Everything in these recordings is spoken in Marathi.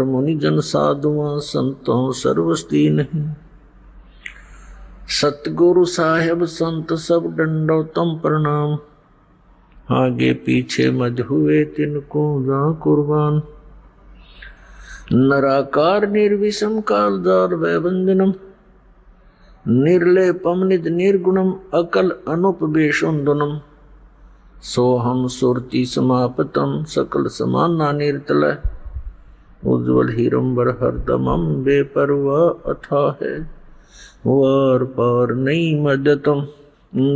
मुनि जन साधुआ संतों सर्वस्ती नहीं। सतगुरु साहेब संत सब दंडोतम प्रणाम। आगे पीछे मज हुए तिनको जा कुर्बान। नराकार निर्विषम कालजार वैवंजनम। निर्लेपम निज निर्गुणम अकल अनुपवेशुंदनम। सोहम सुरति समापतम सकल समाना निर्तल। उज्ज्वल हीरंबर हरदमम बेपरवाह अथा है वार पार नहीं मदतम।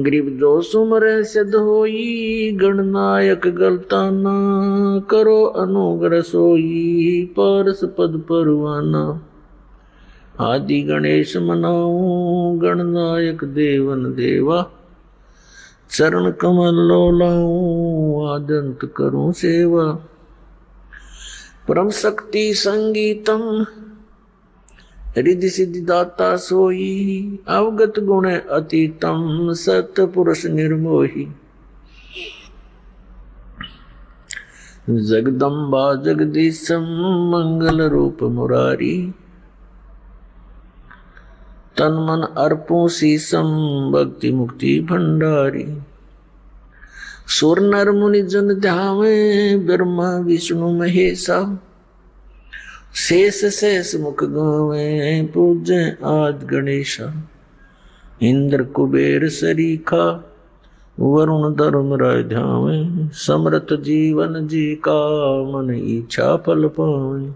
ग्रीव जो सुमरे सिद्ध होई गणनायक गलताना। करो अनुग्रह सोई पारस पद परवाना। आदि गणेश मनाऊं गणनायक देवन देवा। चरण कमल लोलाऊं आदंत करूं सेवा। परम शक्ति संगीतम रिद्धि सिद्धि दाता सोई। अवगत गुण अतीतम सत पुरुष निर्मोही। जगदम्बा जगदीशम मंगल रूप मुरारी। तन मन अर्पो शीसम भक्ति मुक्ति भंडारी। सुर नर मुनि जन ध्यावे ब्रह्मा विष्णु महेशा। शेष शेष मुख गावे पूजे आद गणेशा। इंद्र कुबेर सरीखा वरुण धर्म राय ध्यावे। समृत जीवन जी का मन इच्छा फल पावे।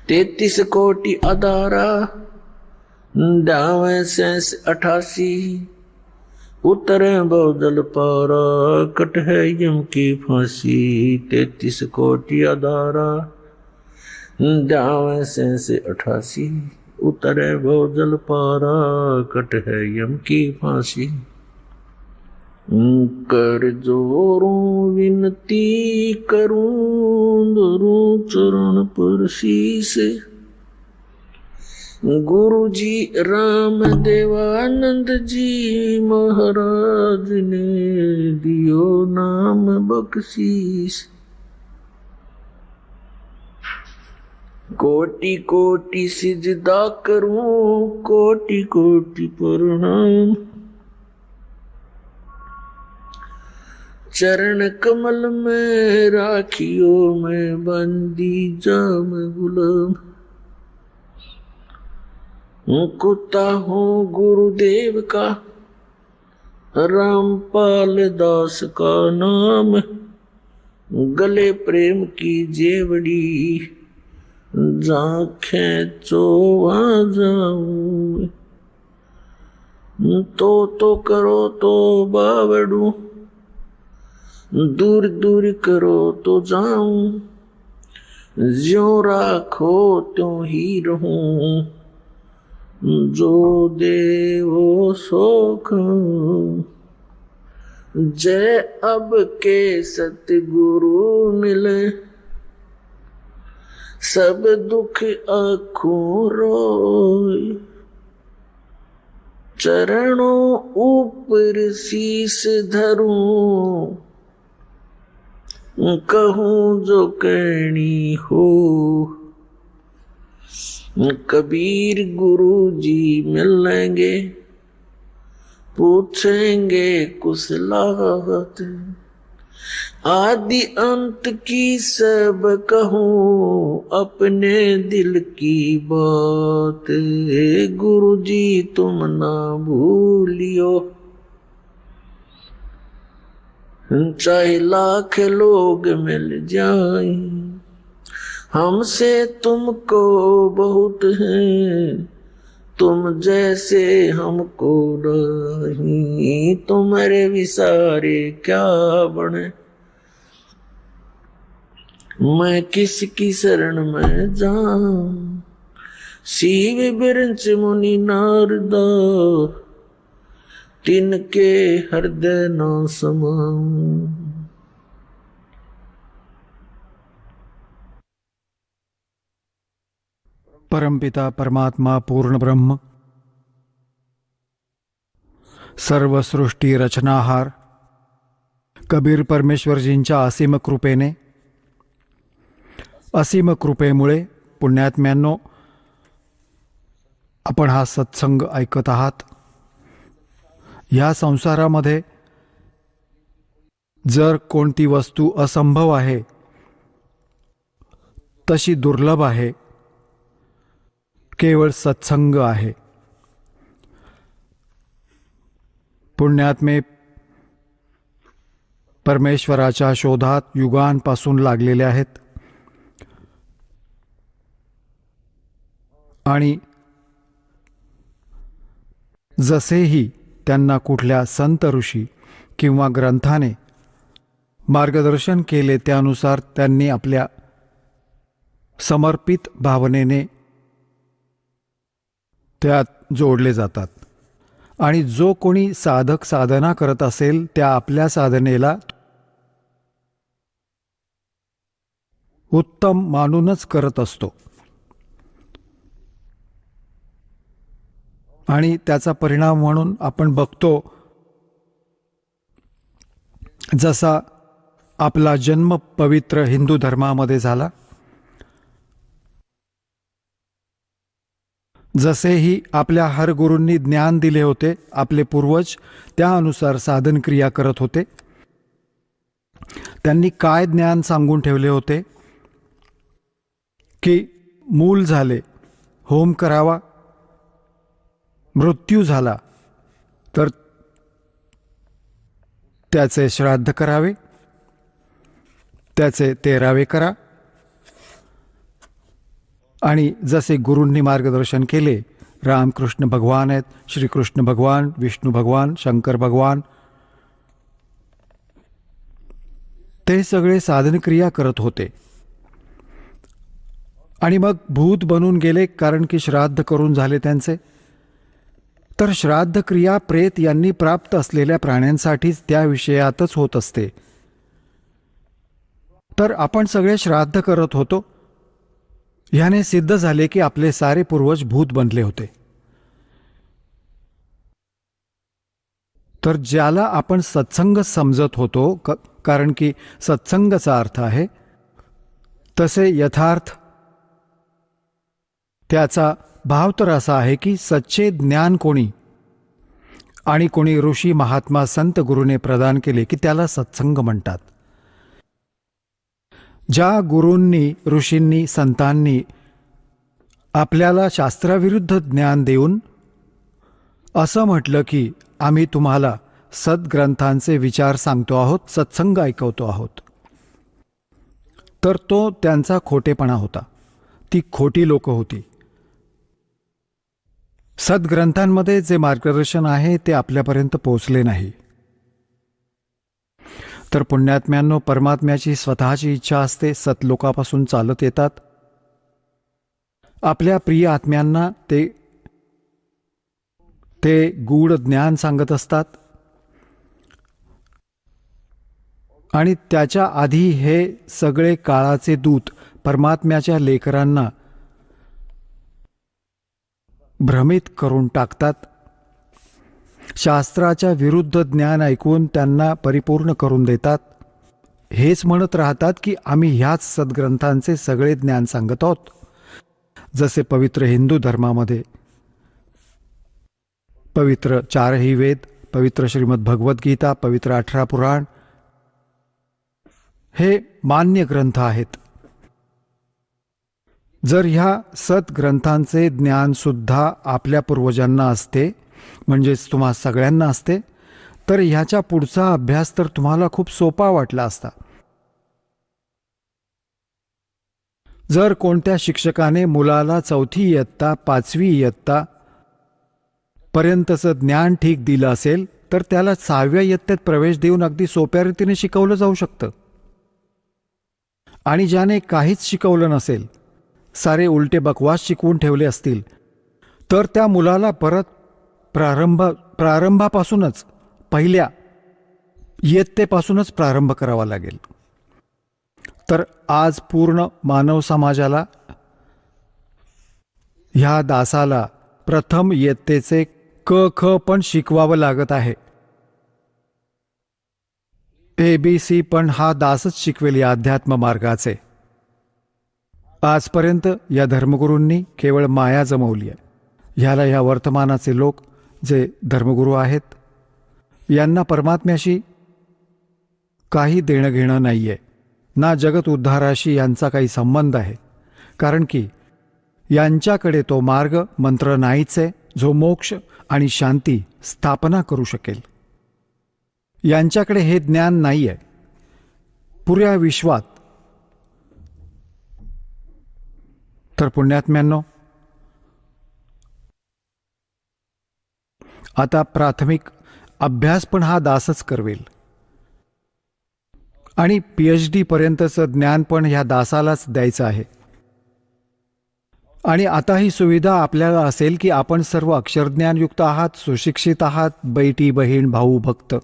33 कोटि अदारा ध्यावे शेष 88। उतरे बहुजल पारा कट है यम की फांसी। 33 कोटि अदारा ध्यावे शेष 88। उतरे बहुजल पारा कट है यम की फांसी। कर जोरों विनती करूं धरूं चरण पर शीस। गुरु जी राम देवानंद जी महाराज ने दियो नाम बख्शीस। कोटि कोटि सिजदा करूं कोटि कोटि प्रणाम। चरण कमल में राखियो मैं बंदी जाम गुलाम। कुत्ता हूँ गुरुदेव का रामपाल दास का नाम। गले प्रेम की जेवड़ी जाखें चो वहाँ जाऊं। तो करो तो बावड़ू दूर दूर करो तो जाऊं। ज्यों राखो त्यों ही रहूं जो देवो सोख। जय अब के सतगुरु मिले सब दुख आँखों रोय। चरणों ऊपर शीस धरूं कहूँ जो कहनी हो। कबीर गुरु जी मिलेंगे पूछेंगे कुशलाहत। आदि अंत की सब कहूँ अपने दिल की बात। गुरु जी तुम ना भूलियो चाहे लाख लोग मिल जाएं। हमसे तुमको बहुत है तुम जैसे हमको नहीं। तुम्हारे विसारे क्या बने मैं किसकी शरण में जाऊं। शिव बिरंच मुनि नारदा तिनके हृदय न समाऊं। परमपिता परमात्मा पूर्ण ब्रह्म सर्व सृष्टी रचनाहार कबीर परमेश्वरजींच्या असीम कृपेने असीम कृपेमुळे पुण्यात्म्यांनो आपण हा सत्संग ऐकत आहात. या संसारामध्ये जर कोणती वस्तू असंभव आहे, तशी दुर्लभ आहे, केवळ सत्संग आहे. पुण्यात्मे परमेश्वराच्या शोधात युगांपासून लागलेले आहेत आणि जसेही त्यांना कुठल्या संत ऋषी किंवा ग्रंथाने मार्गदर्शन केले त्यानुसार त्यांनी आपल्या समर्पित भावनेने त्यात जोडले जातात. आणि जो कोणी साधक साधना करत असेल त्या आपल्या साधनेला उत्तम मानूनच करत असतो आणि त्याचा परिणाम म्हणून आपण बघतो, जसा आपला जन्म पवित्र हिंदू धर्मामध्ये झाला, जसेही आपल्या हर गुरूंनी ज्ञान दिले होते, आपले पूर्वज त्यानुसार साधन क्रिया करत होते. त्यांनी काय ज्ञान सांगून ठेवले होते की मूल झाले, होम करावा, मृत्यू झाला तर त्याचे श्राद्ध करावे, त्याचे 13वे करा. आणि जसे गुरूंनी मार्गदर्शन केले, रामकृष्ण भगवान आहेत, श्रीकृष्ण भगवान, विष्णू भगवान, शंकर भगवान, ते सगळे साधनक्रिया करत होते. आणि मग भूत बनून गेले कारण की श्राद्ध करून झाले त्यांचे. तर श्राद्ध क्रिया प्रेत यांनी प्राप्त असलेल्या प्राण्यांसाठीच त्या विषयातच होत असते. तर आपण सगळे श्राद्ध करत होतो. ह्याने सिद्ध झाले की आपले सारे पूर्वज भूत बनले होते. तर ज्याला आपण सत्संग समजत होतो, कारण की सत्संगाचा अर्थ आहे, तसे यथार्थ त्याचा भाव तर असा आहे की सच्चे ज्ञान कोणी आणि कोणी ऋषी महात्मा संत गुरुने प्रदान केले की त्याला सत्संग म्हणतात. ज्या गुरूंनी, ऋषींनी, संतांनी आपल्याला शास्त्राविरुद्ध ज्ञान देऊन असं म्हटलं की आम्ही तुम्हाला सद्ग्रंथांचे विचार सांगतो आहोत, सत्संग ऐकवतो आहोत, तर तो त्यांचा खोटेपणा होता. ती खोटी लोक होती. सद्ग्रंथांमध्ये जे मार्गदर्शन आहे ते आपल्यापर्यंत पोहोचले नाही. तर पुण्यात्म्यांनो, परमात्म्याची स्वतःची इच्छा असते. सतलोकापासून चालत येतात. आपल्या प्रिय आत्म्यांना ते गूढ ज्ञान सांगत असतात. आणि त्याच्या आधी हे सगळे काळाचे दूत परमात्म्याच्या लेकरांना भ्रमित करून टाकतात. शास्त्राच्या विरुद्ध ज्ञान ऐकून त्यांना परिपूर्ण करून देतात. हेच म्हणत राहतात की आम्ही ह्याच सद्ग्रंथांचे सगळे ज्ञान सांगत आहोत. जसे पवित्र हिंदू धर्मामध्ये पवित्र 4ही वेद, पवित्र श्रीमद भगवद्गीता, पवित्र 18 पुराण हे मान्य ग्रंथ आहेत. जर ह्या सद्ग्रंथांचे ज्ञान सुद्धा आपल्या पूर्वजांना असते, म्हणजेच तुम्हा सगळ्यांना असते, तर ह्याच्या पुढचा अभ्यास तर तुम्हाला खूप सोपा वाटला असता. जर कोणत्या शिक्षकाने मुलाला 4थी इयत्ता 5वी इयत्ता पर्यंतचं ज्ञान ठीक दिलं असेल, तर त्याला 6व्या इयत्तेत प्रवेश देऊन अगदी सोप्या रीतीने शिकवलं जाऊ शकतं. आणि ज्याने काहीच शिकवलं नसेल, सारे उलटे बकवास शिकवून ठेवले असतील, तर त्या मुलाला परत प्रारंभापासूनच, पहिल्या इयत्तेपासूनच प्रारंभ करावा लागेल. तर आज पूर्ण मानव समाजाला, ह्या दासाला प्रथम इयत्तेचे क ख पण शिकवावं लागत आहे. ABC पण हा दासच शिकवेल या अध्यात्म मार्गाचे. आजपर्यंत या धर्मगुरूंनी केवळ माया जमवली आहे. ह्याला या वर्तमानाचे लोक जे धर्मगुरू आहेत यांना परमात्म्याशी काही देणं घेणं नाही आहे, ना जगत उद्धाराशी यांचा काही संबंध आहे. कारण की यांच्याकडे तो मार्ग मंत्र नाहीच आहे जो मोक्ष आणि शांती स्थापना करू शकेल. यांच्याकडे हे ज्ञान नाही आहे. पुऱ्या विश्वात तर पुण्यात्म्यांनो, आता प्राथमिक अभ्यास पण हा दासच करवेल आणि PhD पर्यंतचं ज्ञान पण ह्या दासालाच द्यायचं आहे. आणि आता ही सुविधा आपल्याला असेल की आपण सर्व अक्षरज्ञानयुक्त आहात, सुशिक्षित आहात, बैठी बहीण भाऊ भक्त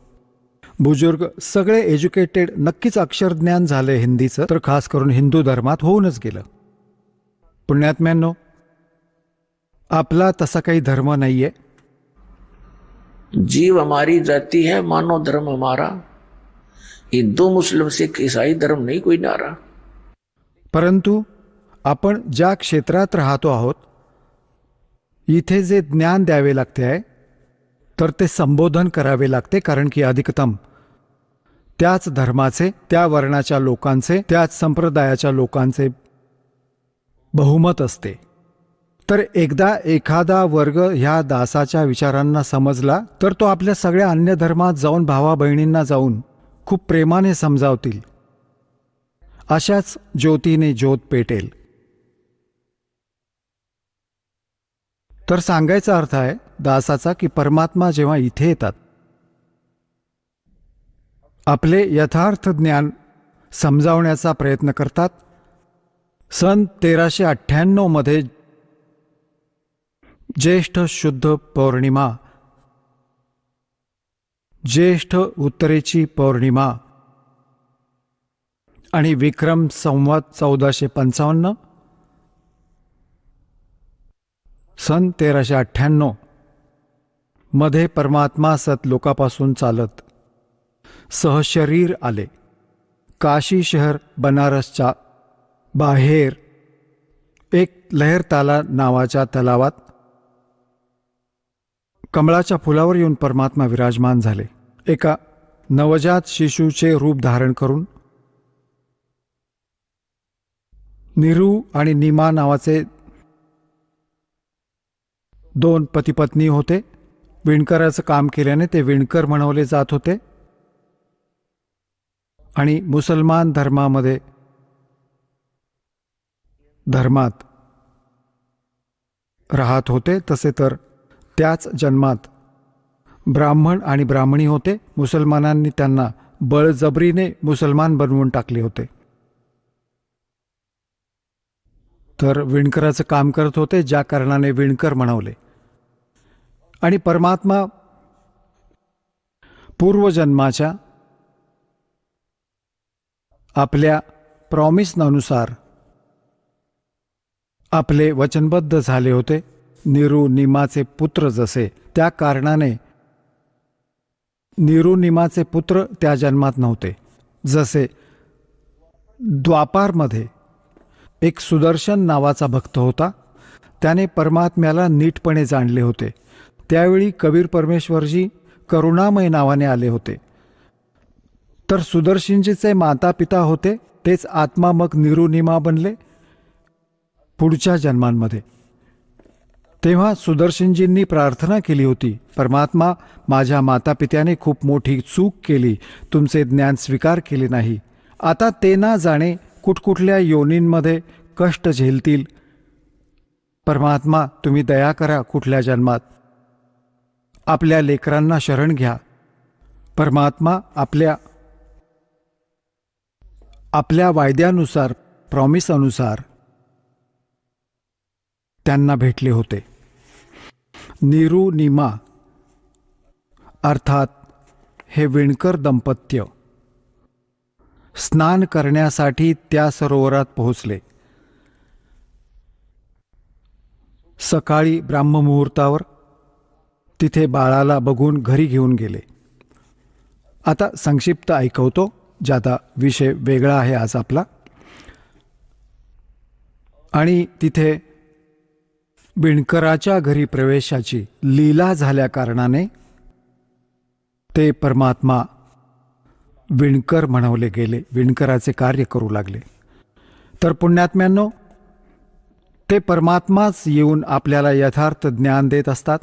बुजुर्ग सगळे एज्युकेटेड, नक्कीच अक्षरज्ञान झालंय हिंदीचं, तर खास करून हिंदू धर्मात होऊनच गेलं. पुण्यात्म्यांनो, आपला तसा काही धर्म नाहीये. जीव हमारी जाति है, मानो धर्म हमारा. हिंदू मुस्लिम सिख ईसाई धर्म नहीं कोई नारा. परंतु आपण ज्या क्षेत्रात राहतो आहोत इथे जे ज्ञान द्यावे लागते आहे तर ते संबोधन करावे लागते. कारण की अधिकतम त्याच धर्माचे, त्या वर्णाच्या लोकांचे, त्याच संप्रदायाच्या लोकांचे बहुमत असते. तर एकदा एखादा वर्ग ह्या दासाच्या विचारांना समजला तर तो आपल्या सगळ्या अन्य धर्मात जाऊन भावा बहिणींना जाऊन खूप प्रेमाने समजावतील. अशाच ज्योतीने ज्योत पेटेल. तर सांगायचा अर्थ आहे दासाचा की परमात्मा जेव्हा इथे येतात, आपले यथार्थ ज्ञान समजावण्याचा प्रयत्न करतात. सन 1398 मध्ये ज्येष्ठ शुद्ध पौर्णिमा, ज्येष्ठ उत्तरेची पौर्णिमा आणि विक्रम संवत 1455 सन 1398 मध्ये परमात्मा सतलोकापासून चालत सहशरीर आले. काशी शहर बनारसच्या बाहेर एक लहरताला नावाच्या तलावात कमळाच्या फुलावर येऊन परमात्मा विराजमान झाले. एका नवजात शिशूचे रूप धारण करून. निरू आणि नीमा नावाचे 2 पतिपत्नी होते. विणकराचं काम केल्याने ते विणकर म्हणवले जात होते आणि मुसलमान धर्मात राहत होते. तसे तर त्याच जन्मात ब्राह्मण आणि ब्राह्मणी होते. मुसलमानांनी त्यांना बळजबरीने मुसलमान बनवून टाकले होते. तर विणकराचं काम करत होते, ज्या कारणाने विणकर म्हणवले. आणि परमात्मा पूर्वजन्माच्या आपल्या प्रॉमिसनुसार आपले वचनबद्ध झाले होते. निरू निमाचे पुत्र जसे, त्या कारणाने निरू निमाचे पुत्र त्या जन्मात नव्हते. जसे द्वापारमध्ये एक सुदर्शन नावाचा भक्त होता. त्याने परमात्म्याला नीटपणे जाणले होते. त्यावेळी कबीर परमेश्वरजी करुणामय नावाने आले होते. तर सुदर्शनजीचे माता पिता होते तेच आत्मा मग निरुनिमा बनले पुढच्या जन्मांमध्ये. तेव्हा सुदर्शनजींनी प्रार्थना केली होती, परमात्मा, माझ्या मातापित्याने खूप मोठी चूक केली, तुमचे ज्ञान स्वीकार केले नाही. आता ते ना जाणे कुठकुठल्या योनींमध्ये कष्ट झेलतील. परमात्मा, तुम्ही दया करा. कुठल्या जन्मात आपल्या लेकरांना शरण घ्या. परमात्मा आपल्या वायद्यानुसार, प्रॉमिस अनुसार त्यांना भेटले होते. निरू निमा अर्थात हे विणकर दंपत्य स्नान करण्यासाठी त्या सरोवरात पोहोचले. सकाळी ब्राह्ममुहूर्तावर तिथे बाळाला बघून घरी घेऊन गेले. आता संक्षिप्त ऐकवतो, ज्याचा विषय वेगळा आहे आज आपला. आणि तिथे विणकराच्या घरी प्रवेशाची लीला झाल्या कारणाने ते परमात्मा विणकर म्हणवले गेले, विणकराचे कार्य करू लागले. तर पुण्यात्म्यांनो, ते परमात्माच येऊन आपल्याला यथार्थ ज्ञान देत असतात.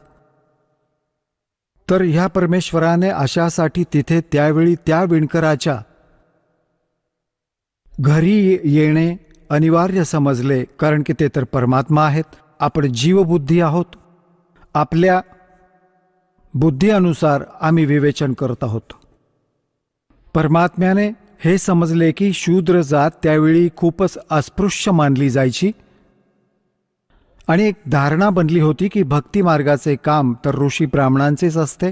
तर ह्या परमेश्वराने अशासाठी तिथे त्यावेळी त्या विणकराच्या घरी येणे अनिवार्य समजले, कारण की ते तर परमात्मा आहेत. आपण जीवबुद्धी आहोत. आपल्या बुद्धीनुसार आम्ही विवेचन करत आहोत. परमात्म्याने हे समजले की शूद्र जात त्यावेळी खूपच अस्पृश्य मानली जायची आणि एक धारणा बनली होती की भक्ती मार्गाचे काम तर ऋषी ब्राह्मणांचेच असते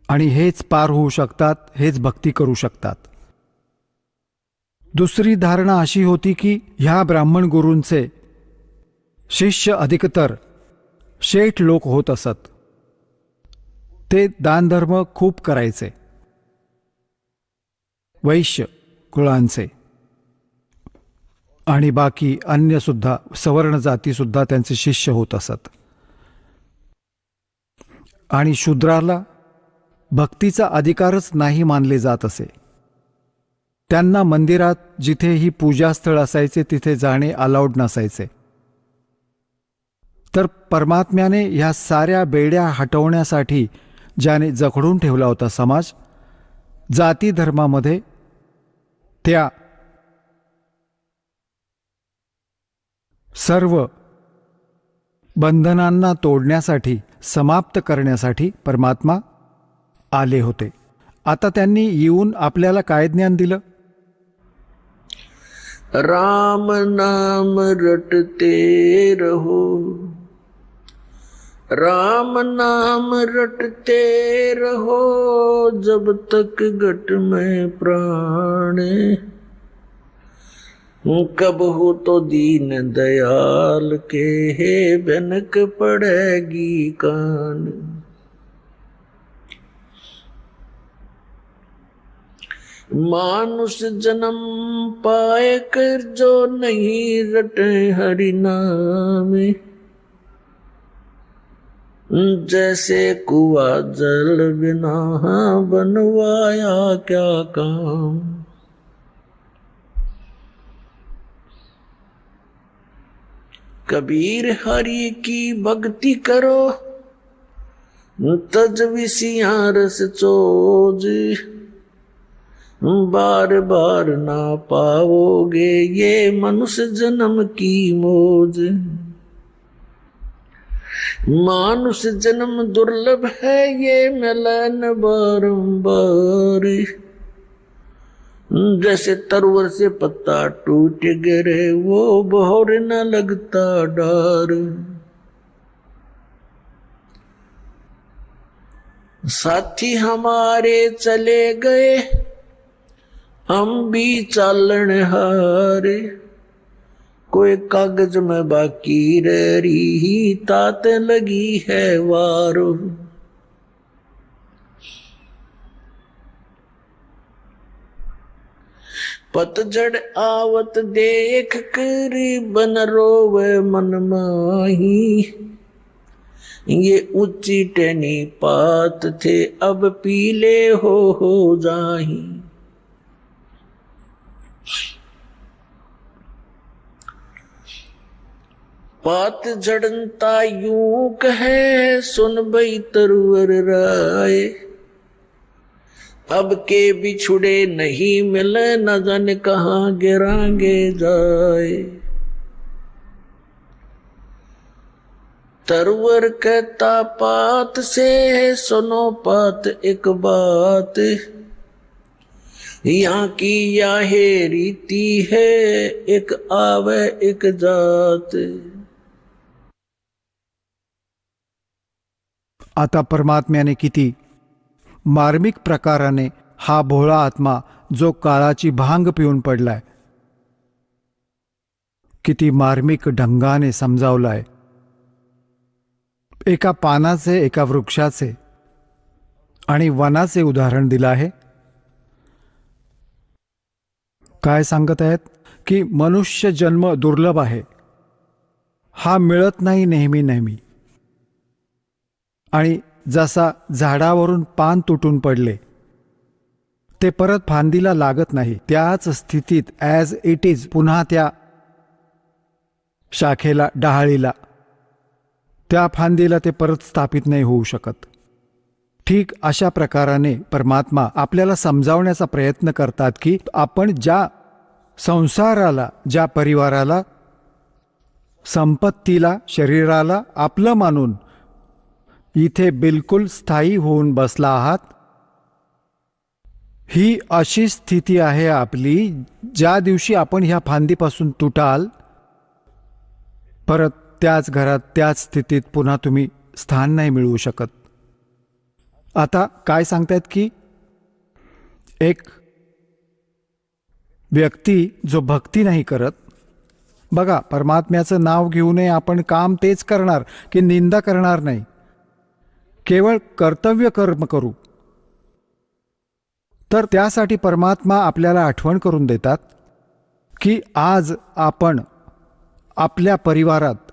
आणि हेच पार होऊ शकतात, हेच भक्ती करू शकतात. दुसरी धारणा अशी होती की ह्या ब्राह्मण गुरूंचे शिष्य अधिकतर शेठ लोक होत असत. ते दानधर्म खूप करायचे, वैश्य कुळांचे, आणि बाकी अन्य सुद्धा सवर्ण जाती सुद्धा त्यांचे शिष्य होत असत. आणि शूद्राला भक्तीचा अधिकारच नाही मानले जात असे. त्यांना मंदिरात जिथेही पूजास्थळ असायचे तिथे जाणे अलाउड नसायचे. तर परमात्म्याने ह्या साऱ्या बेड्या हटवण्यासाठी ज्याने जखडून ठेवला होता समाज, जाती धर्मामध्ये त्या सर्व बंधनांना तोडण्यासाठी, समाप्त करण्यासाठी परमात्मा आले होते. आता त्यांनी येऊन आपल्याला काय ज्ञान दिलं? राम नाम रटते रहो, राम नाम रटते रहो, जब तक घट में प्राण, कब हो तो दीन दयाल के, हे भनक पड़ेगी कान. मानुष जन्म पाए कर जो नहीं रटे हरि नाम, जैसे कुआ जल बिना बनवाया क्या काम. कबीर हरि की भक्ति करो, तज विसिया रस चोज, बार बार ना पाओगे ये मनुष्य जन्म की मौज. मानुष जन्म दुर्लभ है ये मिलन बारंबार, जैसे तरवर से पत्ता टूट गिरे वो बहोर न लगता डार. साथी हमारे चले गए हम भी चालन हारे, कोई कागज में बाकी रही तात लगी है वारो. पतझड़ आवत देख कर बन रोवे मन माही, ये ऊंची टहनी पात थे अब पीले हो जाही. पात झड़ता यूं कहे सुन बई तरवर राय, अब के बिछुड़े नहीं मिले न जाने कहाँ गिरांगे जाए. तरवर कहता पात से सुनो पात एक बात, यहाँ की यह रीति है एक आवे एक जात. आता परमात्म्याने किती मार्मिक प्रकाराने हा भोळा आत्मा जो काळाची भांग पिऊन पडलाय, किती मार्मिक ढंगाने समजावलाय. एका पानाचे, एका वृक्षाचे आणि वनाचे उदाहरण दिलं आहे. काय सांगत आहेत की मनुष्य जन्म दुर्लभ आहे, हा मिळत नाही नेहमी नेहमी. आणि जसा झाडावरून पान तुटून पडले ते परत फांदीला लागत नाही, त्याच स्थितीत ॲज इट इज पुन्हा त्या शाखेला, डहाळीला, त्या फांदीला ते परत स्थापित नाही होऊ शकत. ठीक अशा प्रकाराने परमात्मा आपल्याला समजावण्याचा प्रयत्न करतात की आपण ज्या संसाराला, ज्या परिवाराला, संपत्तीला, शरीराला आपलं मानून इथे बिलकुल स्थायी होऊन बसला आहात, ही अशी स्थिती आहे आपली, ज्या दिवशी आपण ह्या फांदीपासून तुटाल परत त्याच घरात, त्याच स्थितीत पुन्हा तुम्ही स्थान नाही मिळवू शकत. आता काय सांगतायत की एक व्यक्ती जो भक्ती नाही करत, बघा परमात्म्याचं नाव घेऊ नये, आपण काम तेच करणार की निंदा करणार नाही, केवळ कर्तव्य कर्म करू. तर त्यासाठी परमात्मा आपल्याला आठवण करून देतात की आज आपण आपल्या परिवारात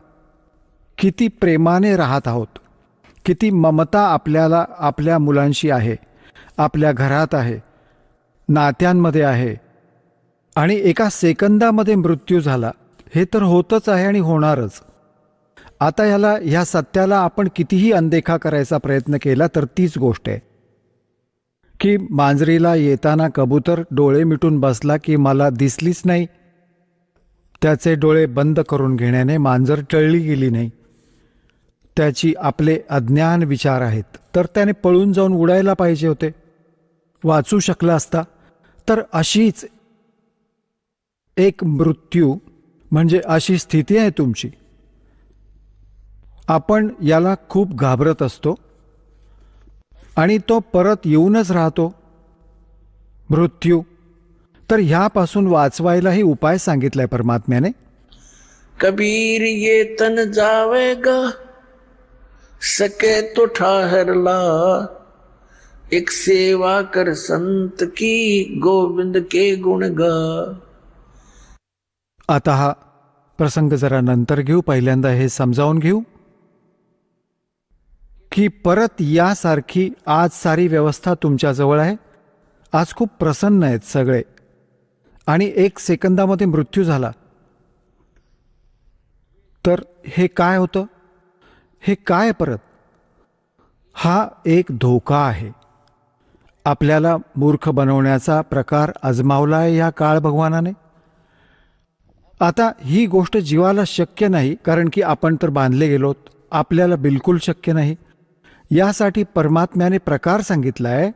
किती प्रेमाने राहत आहोत, किती ममता आपल्याला आपल्या मुलांशी आहे, आपल्या घरात आहे, नात्यांमध्ये आहे. आणि एका सेकंदामध्ये मृत्यू झाला, हे तर होतच आहे आणि होणारच. आता ह्या सत्याला आपण कितीही अनदेखा करायचा प्रयत्न केला तर तीच गोष्ट आहे की मांजरीला येताना कबूतर डोळे मिटून बसला की मला दिसलीच नाही, त्याचे डोळे बंद करून घेण्याने मांजर टळली गेली नाही. त्याची आपले अज्ञान विचार आहेत, तर त्याने पळून जाऊन उडायला पाहिजे होते, वाचू शकला असता. तर अशीच एक मृत्यू म्हणजे अशी स्थिती आहे तुमची. आपण याला खूप घाबरत असतो आणि तो परत येऊनच राहतो, मृत्यू. तर ह्यापासून वाचवायलाही उपाय सांगितलाय परमात्म्याने. कबीर ये तन जावेगा, सके तो ठहर ला, एक सेवा कर संत की, गोविंद के गुण गा. आता हा प्रसंग जरा नंतर घेऊ, पहिल्यांदा हे समजावून घेऊ की परत यासारखी आज सारी व्यवस्था तुमच्याजवळ आहे. आज खूप प्रसन्न आहेत सगळे आणि एक सेकंदामध्ये मृत्यू झाला तर हे काय होतं, हे काय परत, हा एक धोका आहे. आपल्याला मूर्ख बनवण्याचा प्रकार आजमावला आहे या काळ भगवानाने. आता ही गोष्ट जीवाला शक्य नाही, कारण की आपण तर बांधले गेलोत, आपल्याला बिलकुल शक्य नाही. यासाठी परमात्म्याने प्रकार सांगितलाय.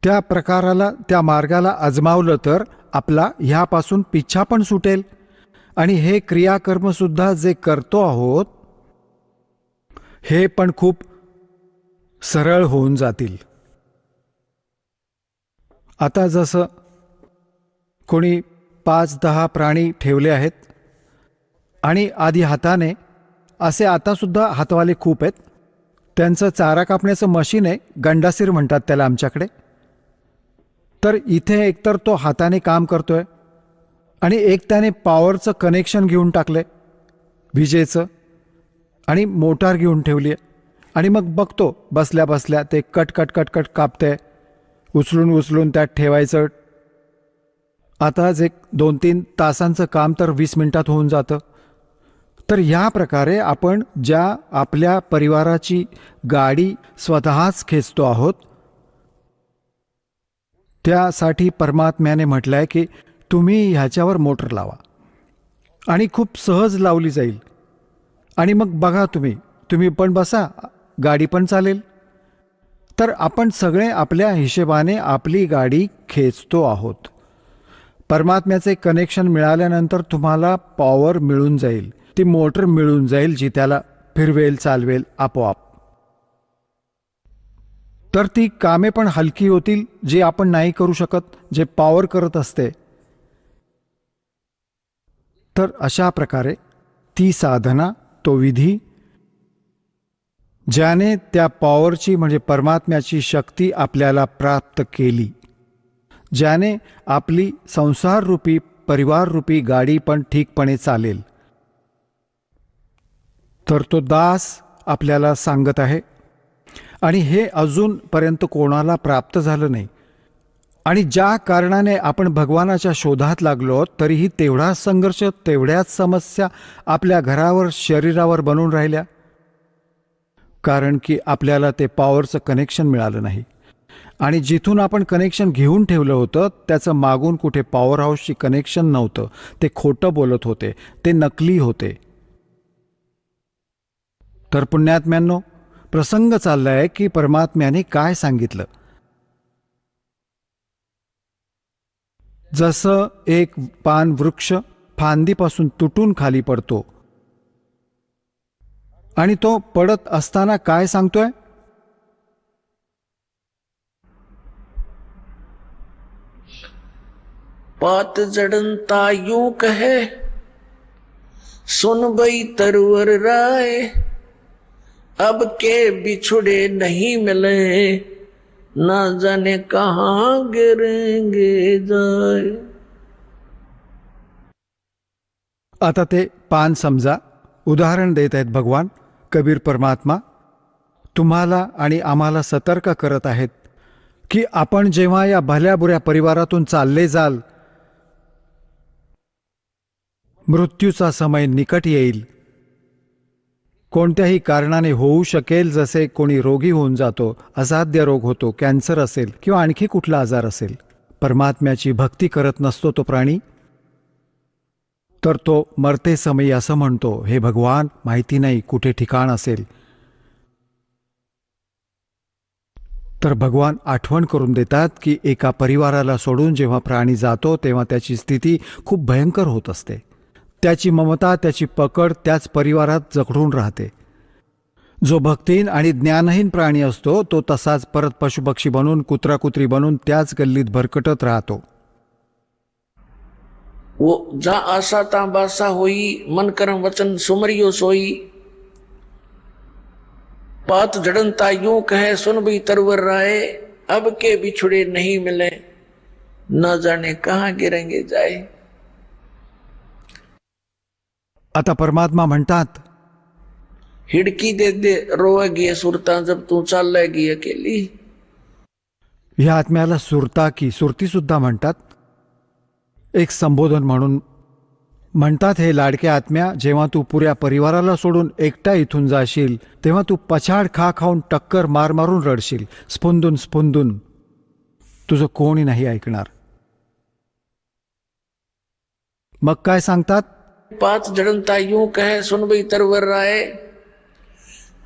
त्या प्रकाराला, त्या मार्गाला आजमावलं तर आपला ह्यापासून पिच्छा पण सुटेल आणि हे क्रियाकर्म सुद्धा जे करतो आहोत हे पण खूप सरळ होऊन जातील. आता जसं कोणी 5-10 प्राणी ठेवले आहेत आणि आधी हाताने, असे आता सुद्धा हातवाले खूप आहेत, त्यांचं चारा कापण्याचं मशीन आहे, गंडासीर म्हणतात त्याला आमच्याकडे. तर इथे एकतर तो हाताने काम करतोय आणि एक त्याने पॉवरचं कनेक्शन घेऊन टाकलंय, विजेचं, आणि मोटार घेऊन ठेवली आहे आणि मग बघतो बसल्या बसल्या ते कट कट कट कट कापतंय, उचलून उचलून त्यात ठेवायचं. आता जे 2-3 तासांचं काम तर 20 मिनिटात होऊन जातं. तर ह्या प्रकारे आपण ज्या आपल्या परिवाराची गाडी स्वतःच खेचतो आहोत, त्यासाठी परमात्म्याने म्हटलंय की तुम्ही ह्याच्यावर मोटर लावा आणि खूप सहज लावली जाईल. आणि मग बघा तुम्ही पण बसा, गाडी पण चालेल. तर आपण सगळे आपल्या हिशेबाने आपली गाडी खेचतो आहोत. परमात्म्याचे कनेक्शन मिळाल्यानंतर तुम्हाला पॉवर मिळून जाईल, ती मोटर मिळून जाईल जी त्याला फिरवेल, चालवेल आपोआप. तर ती कामे पण हलकी होतील, जे आपण नाही करू शकत, जे पॉवर करत असते. तर अशा प्रकारे ती साधना, तो विधी, ज्याने त्या पॉवरची म्हणजे परमात्म्याची शक्ती आपल्याला प्राप्त केली, ज्याने आपली संसाररूपी परिवाररूपी गाडी पण ठीकपणे चालेल. तर तो दास आपल्याला सांगत आहे आणि हे अजूनपर्यंत कोणाला प्राप्त झालं नाही. आणि ज्या कारणाने आपण भगवानाच्या शोधात लागलो तरीही तेवढाच संघर्ष, तेवढ्याच समस्या आपल्या घरावर, शरीरावर बनून राहिल्या. कारण की आपल्याला ते पॉवरचं कनेक्शन मिळालं नाही. आणि जिथून आपण कनेक्शन घेऊन ठेवलं होतं त्याचं मागून कुठे पॉवर हाऊसची कनेक्शन नव्हतं. ते खोटं बोलत होते, ते नकली होते. तर पुण्यात्म्यांनो, प्रसंग चाललाय की परमात्म्याने काय सांगितलं. जसं एक पान वृक्ष फांदीपासून तुटून खाली पडतो आणि तो पडत असताना काय सांगतोय, पात जड़नता यूं कहे सुन बई तरवर राय, अब के बिछुड़े नहीं मिले ना जाने कहां गिरेंगे जाए. आता ते पान समजा. उदाहरण देत आहेत भगवान कबीर परमात्मा. तुम्हाला आणि आम्हाला सतर्क करत आहेत की आपण जेव्हा या भल्या बुऱ्या परिवारातून चालले जाल, मृत्यूचा समय निकट येईल. कोणत्याही कारणाने होऊ शकेल, जसे कोणी रोगी होऊन जातो, असाध्य रोग होतो, कॅन्सर असेल किंवा आणखी कुठला आजार असेल. परमात्म्याची भक्ती करत नसतो तो प्राणी, तर तो मरते समयी असं म्हणतो, हे भगवान, माहिती नाही कुठे ठिकाण असेल. तर भगवान आठवण करून देतात की एका परिवाराला सोडून जेव्हा प्राणी जातो तेव्हा त्याची स्थिती खूप भयंकर होत असते. त्याची ममता, त्याची पकड त्याच परिवारात जखडून राहते. जो भक्तिहीन आणि ज्ञानहीन प्राणी असतो तो तसाच परत पशुपक्षी बनून, कुत्रा कुत्री बनून त्याच गल्लीत भरकटत राहतो. वो जा आशा ता बासा होई, मन कर्म वचन सुमरियो सोई. पात जड़नता यूं कहे सुन भी तरवर राय, अब के बिछुड़े नहीं मिले न जाने कहां गिरेंगे जाए. आता परमात्मा म्हणतात, हिडकी दे दे रोएगी सुरता जब तू चालेगी अकेली. ह्या आत्म्याला सुरता की सुरती सुद्धा म्हणतात. एक संबोधन म्हणून म्हणतात, हे लाडक्या आत्म्या, जेव्हा तू पुऱ्या परिवाराला सोडून एकटा इथून जाशील तेव्हा तू पछाड खा खाऊन टक्कर मार मारून रडशील, स्फुंदून स्फुंदून. तुझं कोणी नाही ऐकणार. मग काय सांगतात, पात जड़नता यूं कहे सुन भी तरवर राय,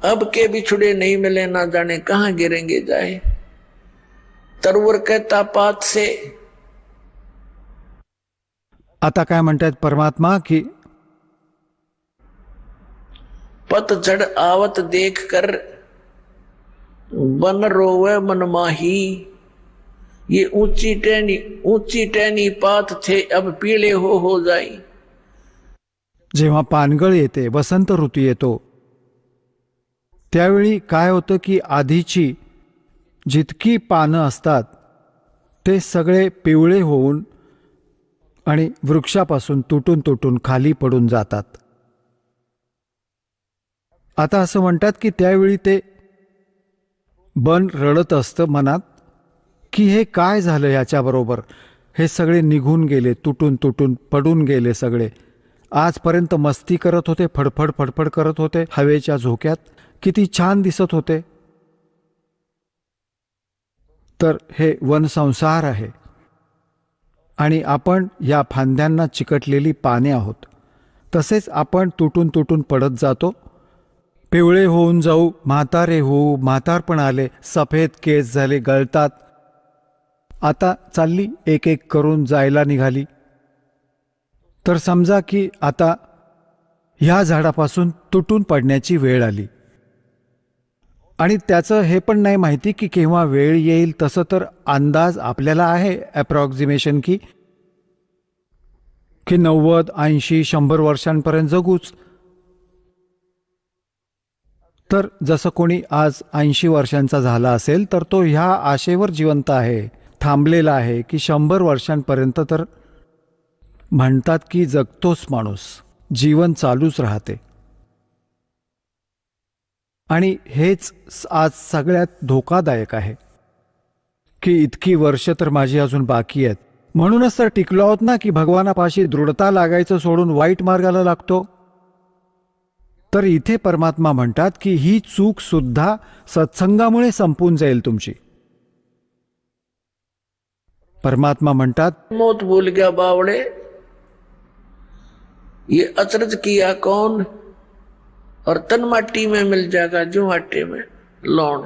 अब के बिछुड़े नहीं मिले ना जाने कहां गिरेंगे जाए. तरवर कहता पात से. आता काय म्हणतात परमात्मा की पतझड़ आवत देख कर बन रोवे मन माही. ये ऊंची टहनी पात थे अब पीले हो जाई. जेव्हा पानगळ येते, वसंत ऋतू येतो, त्यावेळी काय होतं की आधीची जितकी पानं असतात ते सगळे पिवळे होऊन आणि वृक्षापासून तुटून तुटून खाली पडून जातात. आता असं म्हणतात की त्यावेळी ते बन रडत असतं मनात की हे काय झालं याच्याबरोबर. हे सगळे निघून गेले, तुटून तुटून पडून गेले सगळे. आजपर्यंत मस्ती करत होते, फडफड फडफड करत होते हवेच्या झोक्यात, किती छान दिसत होते. तर हे वनसंसार आहे आणि आपण या फांद्यांना चिकटलेली पाने आहोत. तसेच आपण तुटून तुटून पडत जातो, पिवळे होऊन जाऊ, म्हातारे होऊ, म्हातारपण आले, सफेद केस झाले, गळतात. आता चालली एक एक करून जायला निघाली. तर समजा की आता ह्या झाडापासून तुटून पडण्याची वेळ आली आणि त्याचं हे पण नाही माहिती की केव्हा वेळ येईल. तसं तर अंदाज आपल्याला आहे, अप्रॉक्सिमेशन की 90, 80, 100 वर्षांपर्यंत जगूच. तर जसं कोणी आज 80 वर्षांचा झाला असेल तर तो ह्या आशेवर जिवंत आहे, थांबलेला आहे की 100 वर्षांपर्यंत तर म्हणतात की जगतोच माणूस, जीवन चालूच राहते. आणि हेच आज सगळ्यात धोकादायक आहे की इतकी वर्ष तर माझी अजून बाकी आहेत. म्हणूनच तर टिकलो आहोत ना की भगवानापाशी दृढता लागायचं सोडून वाईट मार्गाला लागतो. तर इथे परमात्मा म्हणतात की ही चूक सुद्धा सत्संगामुळे संपून जाईल तुमची. परमात्मा म्हणतात, मौत भूल गया बावड़े, ये अचरज किया कौन, और तन माटी में मिल जाएगा जो आटे में लौण.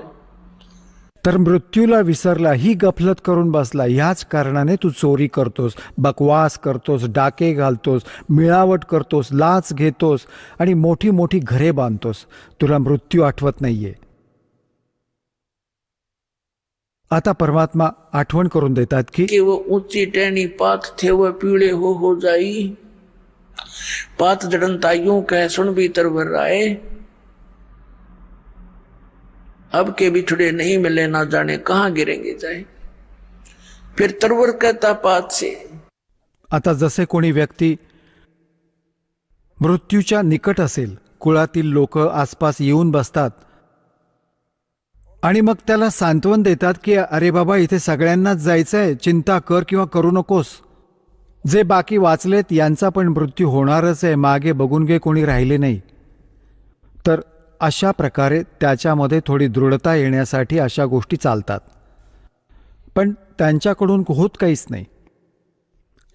तर मृत्यूला विसरला, ही गफलत करून बसला. ह्याच कारणाने तू चोरी करतोस, बकवास करतोस, डाके घालतोस, मिळावट करतोस, लाच घेतोस आणि मोठी मोठी घरे बांधतोस. तुला मृत्यू आठवत नाहीये. आता परमात्मा आठवण करून देतात की वो ऊंची टहनी पात थे वह पीड़े हो जाई, पात जड़नता यूं कह सुन भी तरवर राय, अब के बिछड़े नहीं मिले ना जाने कहां गिरेंगे जाए. फिर तरवर कहता पात से. आता जसे कोणी व्यक्ती मृत्यूच्या निकट असेल, कुळातील लोक आसपास येऊन बसतात आणि मग त्याला सांत्वन देतात की अरे बाबा, इथे सगळ्यांनाच जायचंय, चिंता कर किंवा करू नकोस. जे बाकी वाचलेत यांचा पण मृत्यू होणारच आहे, मागे बघून घे, कोणी राहिले नाही. तर अशा प्रकारे त्याच्यामध्ये थोडी दृढता येण्यासाठी अशा गोष्टी चालतात, पण त्यांच्याकडून होत काहीच नाही.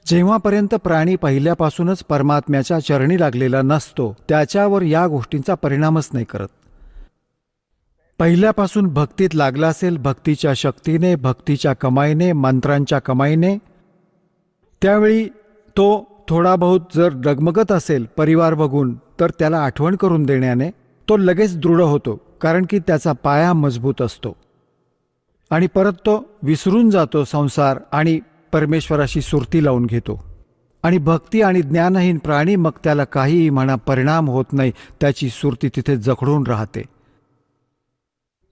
जेव्हापर्यंत प्राणी पहिल्यापासूनच परमात्म्याच्या चरणी लागलेला नसतो त्याच्यावर या गोष्टींचा परिणामच नाही करत. पहिल्यापासून भक्तीत लागला असेल, भक्तीच्या शक्तीने, भक्तीच्या कमाईने, मंत्रांच्या कमाईने, त्यावेळी तो थोडा बहुत जर डगमगत असेल परिवार बघून, तर त्याला आठवण करून देण्याने तो लगेच दृढ होतो, कारण की त्याचा पाया मजबूत असतो. आणि परत तो विसरून जातो संसार आणि परमेश्वराशी सुरती लावून घेतो. आणि भक्ती आणि ज्ञानहीन प्राणी, मग त्याला काहीही म्हणा परिणाम होत नाही, त्याची सुरती तिथे जखडून राहते.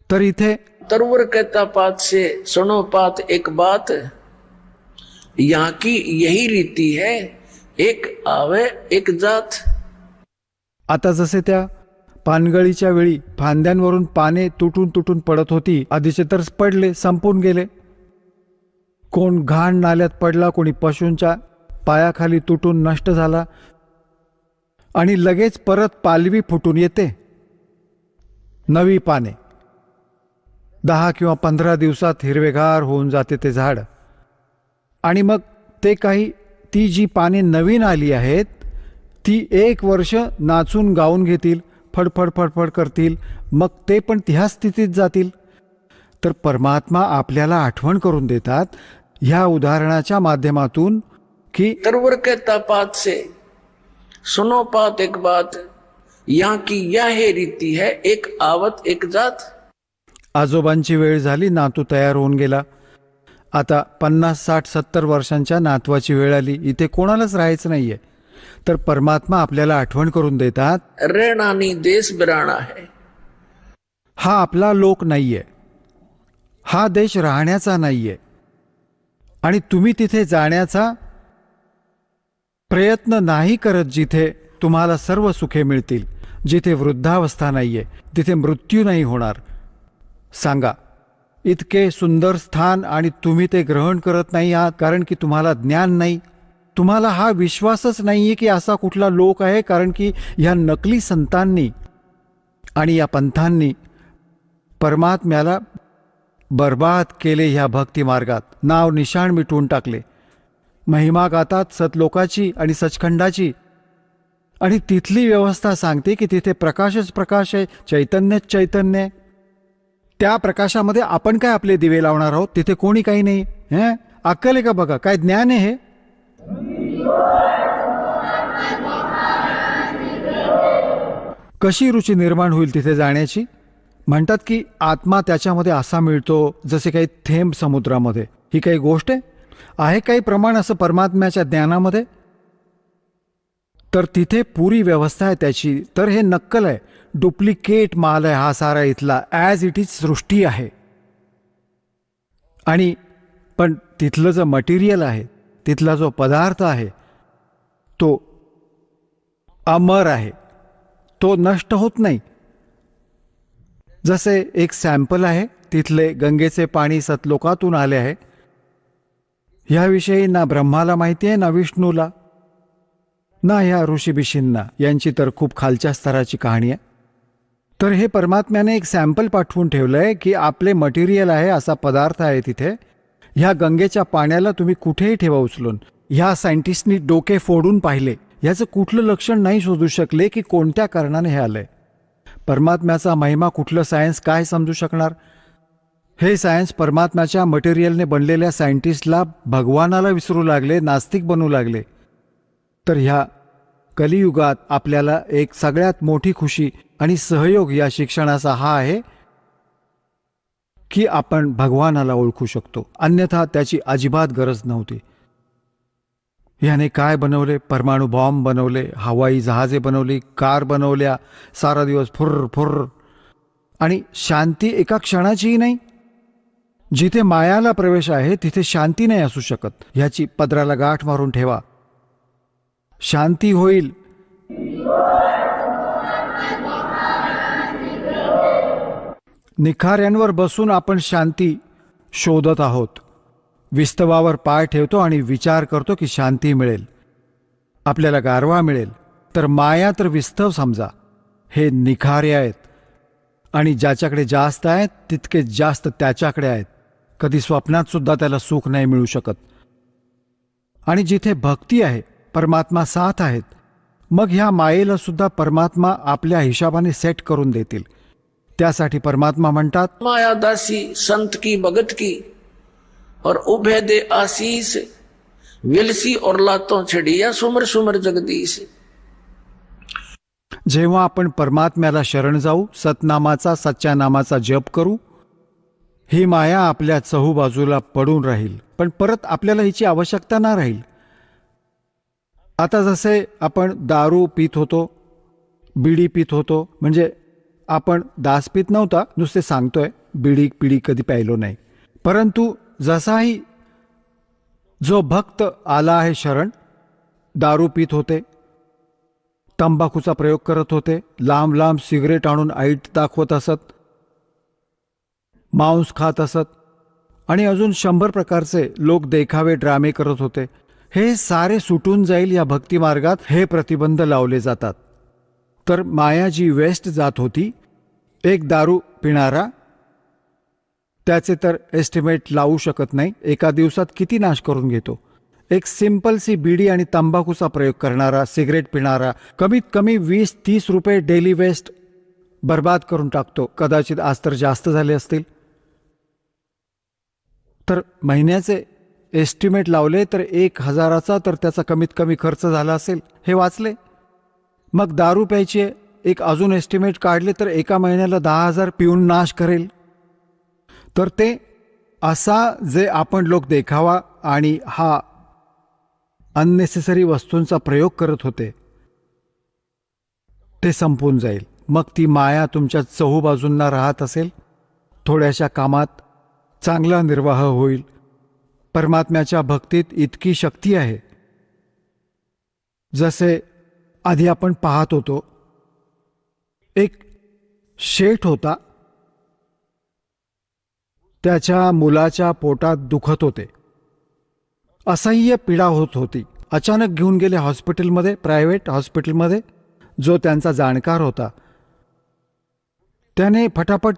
तर इथे तरवर कहता पात से सुनो पात एक बात, यहाँ की यही रीति है, एक आवे एक जात. आता जसे त्या पानगळीच्या वेळी फांद्यांवरून पाने तुटून तुटून पडत होती, आधीचे तर पडले, संपून गेले. कोण घाण नाल्यात पडला, कोणी पशूंच्या पायाखाली तुटून नष्ट झाला, आणि लगेच परत पालवी फुटून येते, नवी पाने. 10 किंवा 15 दिवसात हिरवेगार होऊन जाते ते झाड. आणि मग ते काही, ती जी पाने नवीन आली आहेत ती 1 वर्ष नाचून गाऊन घेतील, फडफड फडफड करतील, मग ते पण ह्या स्थितीत जातील. तर परमात्मा आपल्याला आठवण करून देतात ह्या उदाहरणाच्या माध्यमातून की तरवर कहता पात से सुनो पात एक बात, यहाँ की यह रीति है, एक आवत एक जात. आजोबांची वेळ झाली, नातू तयार होऊन गेला. आता 50, 60, 70 वर्षांच्या नातवाची वेळ आली, इथे कोणालाच राहायचं नाहीये. तर परमात्मा आपल्याला आठवण करून देतात, रहनानी देश बिराना है. हा आपला लोक नाहीये, हा देश राहण्याचा नाहीये, आणि तुम्ही तिथे जाण्याचा प्रयत्न नाही करत जिथे तुम्हाला सर्व सुखे मिळतील, जिथे वृद्धावस्था नाहीये, तिथे मृत्यू नाही होणार. सांगा, इतके सुंदर स्थान आणि तुम्ही ते ग्रहण करत नाही आहात, कारण की तुम्हाला ज्ञान नाही, तुम्हाला हा विश्वासच नाहीये की असा कुठला लोक आहे. कारण की ह्या नकली संतांनी आणि या पंथांनी परमात्म्याला बर्बाद केले. ह्या भक्ती मार्गात नाव निशाण मिटवून टाकले. महिमा गातात सतलोकाची आणि सचखंडाची, आणि तिथली व्यवस्था सांगते की तिथे प्रकाशच प्रकाश आहे, चैतन्यच चैतन्य आहे. त्या प्रकाशामध्ये आपण काय आपले दिवे लावणार आहोत? तिथे कोणी काही नाही. अक्कल आहे का बघा, काय ज्ञान आहे हे? कशी रुची निर्माण होईल तिथे जाण्याची? म्हणतात की आत्मा त्याच्यामध्ये असा मिळतो जसे काही थेंब समुद्रामध्ये. ही काही गोष्ट आहे काही प्रमाण असं परमात्म्याच्या ज्ञानामध्ये? तर तिथे पुरी व्यवस्था आहे त्याची. तर हे नक्कल आहे, डुप्लिकेट माल आहे हा सारा इथला. ॲज इट इज सृष्टी आहे. आणि पण तिथलं जो मटेरियल आहे, तिथला जो पदार्थ आहे तो अमर आहे, तो नष्ट होत नाही. जसे एक सॅम्पल आहे, तिथले गंगेचे पाणी सतलोकातून आले आहे. ह्याविषयी ना ब्रह्माला माहिती आहे, ना विष्णूला, ना ह्या ऋषीबिशींना. यांची तर खूप खालच्या स्तराची कहाणी आहे. तर हे परमात्म्याने एक सॅम्पल पाठवून ठेवलंय की आपले मटेरियल आहे, असा पदार्थ आहे तिथे. ह्या गंगेच्या पाण्याला तुम्ही कुठेही ठेवा उचलून. ह्या सायंटिस्टनी डोके फोडून पाहिले, याचं कुठलं लक्षण नाही शोधू शकले की कोणत्या कारणाने हे आलंय. परमात्म्याचा महिमा कुठलं सायन्स काय समजू शकणार? हे सायन्स परमात्म्याच्या मटेरियलने बनलेल्या सायंटिस्टला भगवानाला विसरू लागले, नास्तिक बनू लागले. तर ह्या कलियुगात आपल्याला एक सगळ्यात मोठी खुशी आणि सहयोग या शिक्षणाचा हा आहे की आपण भगवानाला ओळखू शकतो. अन्यथा त्याची अजिबात गरज नव्हती. याने काय बनवले? परमाणु बॉम्ब बनवले, हवाई जहाजे बनवली, कार बनवल्या, सारा दिवस फुर्र फुर्र, आणि शांती एका क्षणाचीही नाही. जिथे मायाला प्रवेश आहे तिथे शांती नाही असू शकत. ह्याची पदराला गाठ मारून ठेवा. शांती होईल. निखाऱ्यांवर बसून आपण शांती शोधत आहोत. विस्तवावर पाय ठेवतो आणि विचार करतो की शांती मिळेल, आपल्याला गारवा मिळेल. तर माया तर विस्तव समजा, हे निखारे आहेत. आणि ज्याच्याकडे जास्त आहेत तितके जास्त त्याच्याकडे आहेत. कधी स्वप्नात सुद्धा त्याला सुख नाही मिळू शकत. आणि जिथे भक्ती आहे, परमात्मा साथ आहेत, मग ह्या मायेला सुद्धा परमात्मा आपल्या हिशोबाने सेट करून देतील. त्यासाठी परमात्मा म्हणतात, माया दासी संत की भगत की और उभय दे आशीष, विलसी और लातों छड़िया सुमर सुमर जगदीश. जेव्हा आपण परमात्म्याला शरण जाऊ, सतनामाचा सच्च्या नामाचा जप करू, ही माया आपल्या चहूबाजूला पडून राहील. पण परत आपल्याला हिची आवश्यकता ना राहील. आता जसे आपण दारू पित होतो, बिडी पित होतो, म्हणजे आपण दास पित नव्हता, नुसते सांगतोय, बिडी पिडी कधी प्यायलो नाही. परंतु जसाही जो भक्त आला आहे शरण, दारू पित होते, तंबाखूचा प्रयोग करत होते, लांब लांब सिगरेट आणून ऐट दाखवत असत, मांस खात असत, आणि अजून 100 प्रकारचे लोक देखावे ड्रामे करत होते. हे सारे सुटून जाईल या भक्ती मार्गात. हे प्रतिबंध लावले जातात. तर माया जी वेस्ट जात होती, एक दारू पिणारा, त्याचे तर एस्टिमेट लावू शकत नाही. एका दिवसात किती नाश करून घेतो. एक सिंपलसी बीडी आणि तंबाखूचा प्रयोग करणारा, सिगरेट पिणारा, कमीत कमी 20-30 रुपये डेली वेस्ट बर्बाद करून टाकतो. कदाचित आज तर जास्त झाले असतील. तर महिन्याचे एस्टिमेट लावले तर 1000चा तर त्याचा कमीत कमी खर्च झाला असेल, हे वाचले. मग दारू प्यायचे एक अजून एस्टिमेट काढले तर एका महिन्याला 10,000 पिऊन नाश करेल. तर ते असा जे आपण लोक देखावा आणि हा अननेसेसरी वस्तूंचा प्रयोग करत होते, ते संपून जाईल. मग ती माया तुमच्या चहूबाजूंना राहत असेल. थोड्याशा कामात चांगला निर्वाह होईल. परमात्म्याच्या भक्तीत इतकी शक्ती आहे. जसे आधी आपण पाहत होतो, एक शेठ होता, त्याच्या मुलाच्या पोटात दुखत होते, असह्य पीडा होत होती. अचानक घेऊन गेले हॉस्पिटलमध्ये, प्रायव्हेट हॉस्पिटलमध्ये. जो त्यांचा जाणकार होता त्याने फटाफट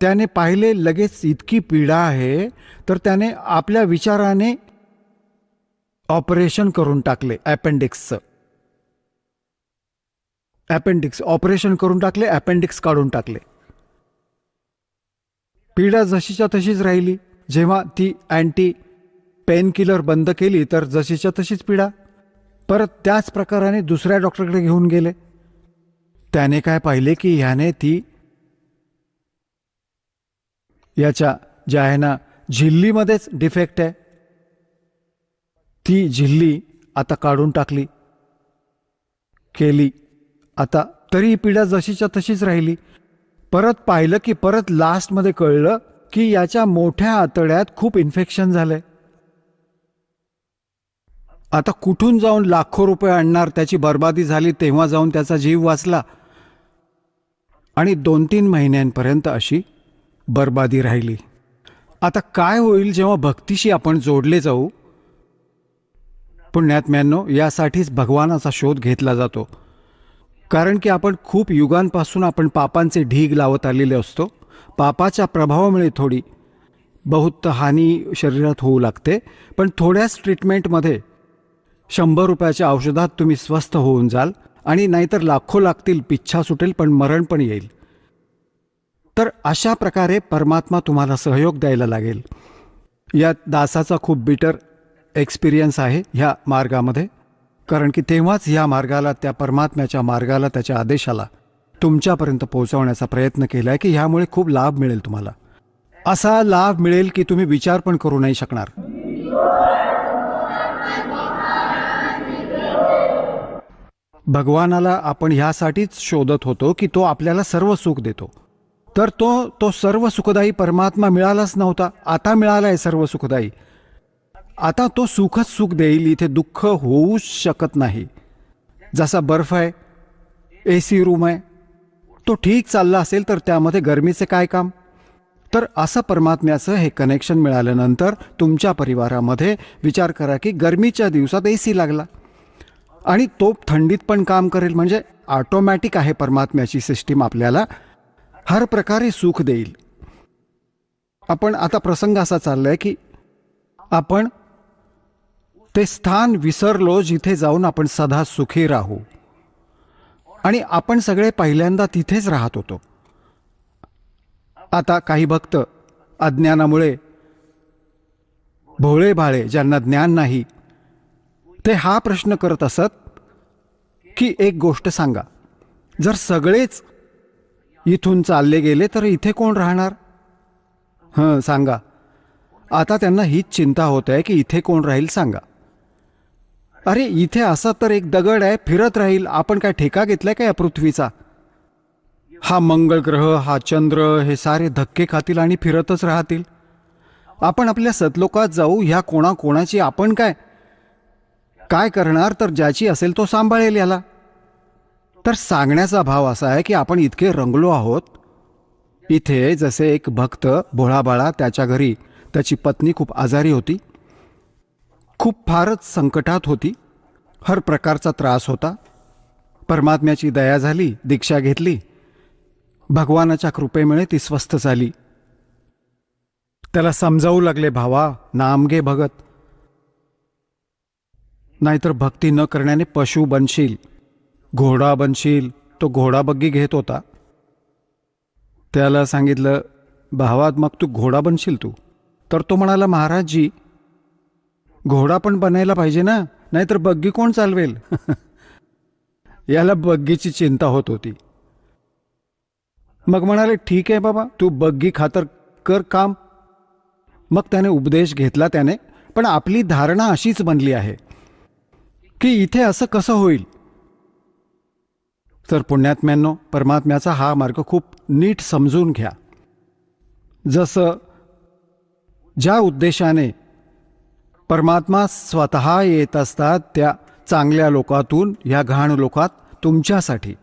त्याने पाहिले, लगेच इतकी पीडा आहे, तर त्याने आपल्या विचाराने ऑपरेशन करून टाकले. अपेंडिक्स ऑपरेशन करून टाकले, अपेंडिक्स काढून टाकले. पीडा जशीच्या तशीच राहिली. जेव्हा ती अँटी पेन किलर बंद केली तर जशीच्या तशीच पीडा. परत त्याच प्रकाराने दुसऱ्या डॉक्टरकडे घेऊन गेले. त्याने काय पाहिले की ह्याने ती याच्या ज्या आहे ना झिल्लीमध्येच डिफेक्ट आहे. ती झिल्ली आता काढून टाकली, केली. आता तरी पीडा जशीच्या तशीच राहिली. परत पाहिलं की परत लास्टमध्ये कळलं की याच्या मोठ्या आतड्यात खूप इन्फेक्शन झालंय. आता कुठून जाऊन लाखो रुपये आणणार, त्याची बर्बादी झाली तेव्हा जाऊन त्याचा जीव वाचला. आणि 2-3 महिन्यांपर्यंत अशी बर्बादी राहिली. आता काय होईल जेव्हा भक्तीशी आपण जोडले जाऊ? पुण्यात्म्यांनो, यासाठीच भगवानाचा शोध घेतला जातो. कारण की आपण खूप युगांपासून आपण पापांचे ढीग लावत आलेले असतो. पापाच्या प्रभावामुळे थोडी बहुत हानी शरीरात होऊ लागते. पण थोड्याच ट्रीटमेंटमध्ये 100 रुपयाच्या औषधात तुम्ही स्वस्थ होऊन जाल. आणि नाहीतर लाखो लागतील, पिच्छा सुटेल, पण मरण पण येईल. तर अशा प्रकारे परमात्मा तुम्हाला सहयोग द्यायला लागेल. या दासाचा खूप बिटर एक्सपिरियन्स आहे ह्या मार्गामध्ये. कारण की तेव्हाच ह्या मार्गाला, त्या परमात्म्याच्या मार्गाला, त्याच्या आदेशाला तुमच्यापर्यंत पोहोचवण्याचा प्रयत्न केला आहे की ह्यामुळे खूप लाभ मिळेल तुम्हाला. असा लाभ मिळेल की तुम्ही विचार पण करू नाही शकणार. भगवानाला आपण ह्यासाठीच शोधत होतो की तो आपल्याला सर्व सुख देतो. तर तो सर्व सुखदायी परमात्मा मिळालाच नव्हता, आता मिळाला आहे सर्व सुखदायी. आता तो सुखच सुख देईल, इथे दुःख होऊच शकत नाही. जसा बर्फ आहे, AC रूम आहे, तो ठीक चालला असेल तर त्यामध्ये गरमीचे काय काम? तर असं परमात्म्याचं हे कनेक्शन मिळाल्यानंतर तुमच्या परिवारामध्ये विचार करा की गरमीच्या दिवसात AC लागला आणि तो थंडीत पण काम करेल. म्हणजे ऑटोमॅटिक आहे परमात्म्याची सिस्टीम, आपल्याला हर प्रकारे सुख देईल. आपण आता प्रसंग असा चाललाय की आपण ते स्थान विसरलो जिथे जाऊन आपण सदा सुखी राहू. आणि आपण सगळे पहिल्यांदा तिथेच राहत होतो. आता काही भक्त अज्ञानामुळे, भोळे भाळे ज्यांना ज्ञान नाही, ते हा प्रश्न करत असत की एक गोष्ट सांगा, जर सगळेच इथून चालले गेले तर इथे कोण राहणार? सांगा. आता त्यांना हीच चिंता होत आहे की इथे कोण राहील सांगा. अरे इथे असा तर एक दगड आहे, फिरत राहील. आपण काय ठेका घेतलाय का या पृथ्वीचा? हा मंगळ ग्रह, हा चंद्र, हे सारे धक्के खातील आणि फिरतच राहतील. आपण आपल्या सतलोकात जाऊ, ह्या कोणाची आपण काय करणार? तर ज्याची असेल तो सांभाळेल याला. तर सांगण्याचा भाव असा आहे की आपण इतके रंगलो आहोत. इथे जसे एक भक्त भोळाबाळा, त्याच्या घरी त्याची पत्नी खूप आजारी होती, खूप फारच संकटात होती, हर प्रकारचा त्रास होता. परमात्म्याची दया झाली, दीक्षा घेतली, भगवानाच्या कृपेमुळे ती स्वस्थ झाली. त्याला समजावू लागले, भावा नाम घे भगत, नाहीतर भक्ती न करण्याने पशु बनशील, घोडा बनशील. तो घोडा बग्गी घेत होता. त्याला सांगितलं, भावात मग तू घोडा बनशील तू? तर तो म्हणाला, महाराजजी घोडा पण बनायला पाहिजे ना, नाहीतर बग्गी कोण चालवेल? याला बग्गीची चिंता होत होती. मग म्हणाले, ठीक आहे बाबा, तू बग्गी खातर कर काम. मग त्याने उपदेश घेतला त्याने. पण आपली धारणा अशीच बनली आहे की इथे असं कसं होईल? तर पुण्यात्म्यांनो, परमात्म्याचा हा मार्ग खूप नीट समजून घ्या. जसं ज्या उद्देशाने परमात्मा स्वतः येत असतात, त्या चांगल्या लोकातून ह्या घाण लोकात तुमच्यासाठी,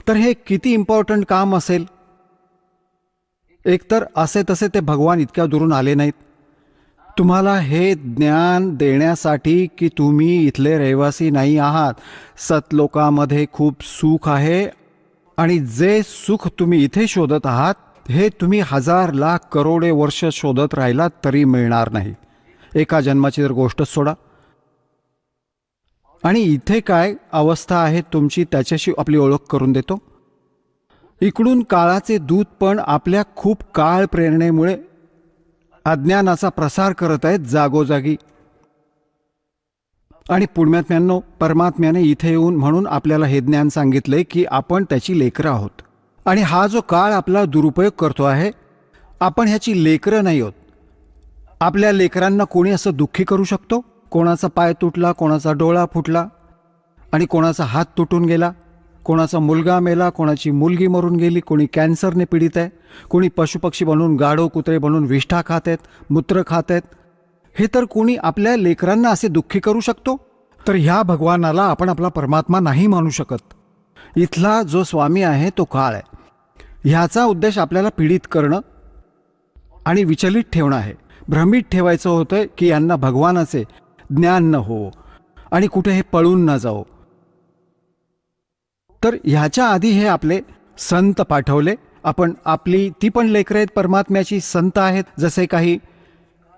तर हे किती इम्पॉर्टंट काम असेल. एकतर असे तसे ते भगवान इतक्या दुरून आले नाहीत तुम्हाला हे ज्ञान देण्यासाठी की तुम्ही इथले रहिवासी नाही आहात. सतलोकामध्ये खूप सुख आहे आणि जे सुख तुम्ही इथे शोधत आहात हे तुम्ही 1000 लाख करोडे वर्ष शोधत राहिलात तरी मिळणार नाही. एका जन्माची जर गोष्टच सोडा. आणि इथे काय अवस्था आहे तुमची त्याच्याशी आपली ओळख करून देतो. इकडून काळाचे दूत पण आपल्या खूप काळ प्रेरणेमुळे अज्ञानाचा प्रसार करत आहेत जागोजागी. आणि पुण्यात्म्यांनो, परमात्म्याने इथे येऊन म्हणून आपल्याला हे ज्ञान सांगितले की आपण त्याची लेकरं आहोत. आणि हा जो काळ आपला दुरुपयोग करतो आहे, आपण ह्याची लेकरं नाही आहोत. आपल्या लेकरांना कोणी असं दुःखी करू शकतो? कोणाचा पाय तुटला, कोणाचा डोळा फुटला आणि कोणाचा हात तुटून गेला, कोणाचा मुलगा मेला, कोणाची मुलगी मरून गेली, कोणी कॅन्सरने पीडित आहे, कोणी पशुपक्षी बनून, गाढव कुत्रे बनून विष्ठा खात आहेत, मूत्र खात आहेत. हे तर कोणी आपल्या लेकरांना असे दुःखी करू शकतो? तर ह्या भगवानाला आपण आपला परमात्मा नाही मानू शकत. इथला जो स्वामी आहे तो काळ आहे. ह्याचा उद्देश आपल्याला पीडित करणं आणि विचलित ठेवणं आहे. भ्रमित ठेवायचं होतं की यांना भगवानाचे ज्ञान न हो आणि कुठे हे पळून न जाओ. तर ह्याच्या आधी हे आपले संत पाठवले. आपण आपली ती पण लेकरं आहेत परमात्म्याची, संत आहेत. जसे काही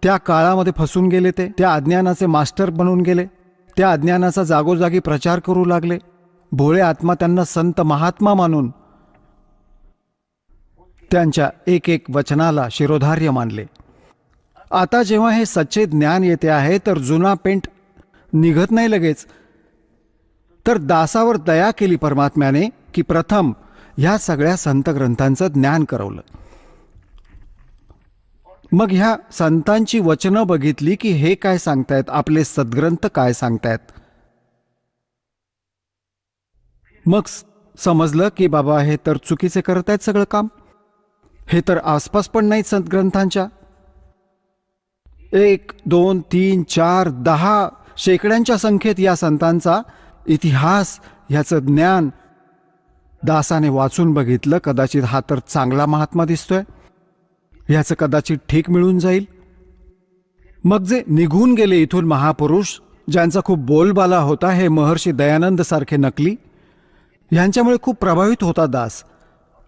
त्या काळामध्ये फसून गेले, ते त्या अज्ञानाचे मास्टर बनून गेले, त्या अज्ञानाचा जागोजागी प्रचार करू लागले. भोळे आत्मा त्यांना संत महात्मा मानून त्यांच्या एक एक वचनाला शिरोधार्य मानले. आता जेव्हा हे सच्चे ज्ञान येते आहे तर जुना पेंट निघत नाही लगेच. तर दासावर दया केली परमात्म्याने की प्रथम ह्या सगळ्या संत ग्रंथांचं ज्ञान करवलं. मग ह्या संतांची वचनं बघितली की हे काय सांगतायत, आपले सद्ग्रंथ काय सांगतायत. मग समजलं की बाबा हे तर चुकीचे करत आहेत सगळं काम. हे तर आसपास पण नाहीत सद्ग्रंथांच्या. 1, 2, 3, 4, 10 शेकड्यांच्या संख्येत या संतांचा इतिहास, ह्याचं ज्ञान दासाने वाचून बघितलं. कदाचित हा तर चांगला महात्मा दिसतोय, ह्याचं कदाचित ठीक मिळून जाईल. मग जे निघून गेले इथून महापुरुष, ज्यांचा खूप बोलबाला होता, हे महर्षी दयानंद सारखे नकली, ह्यांच्यामुळे खूप प्रभावित होता दास.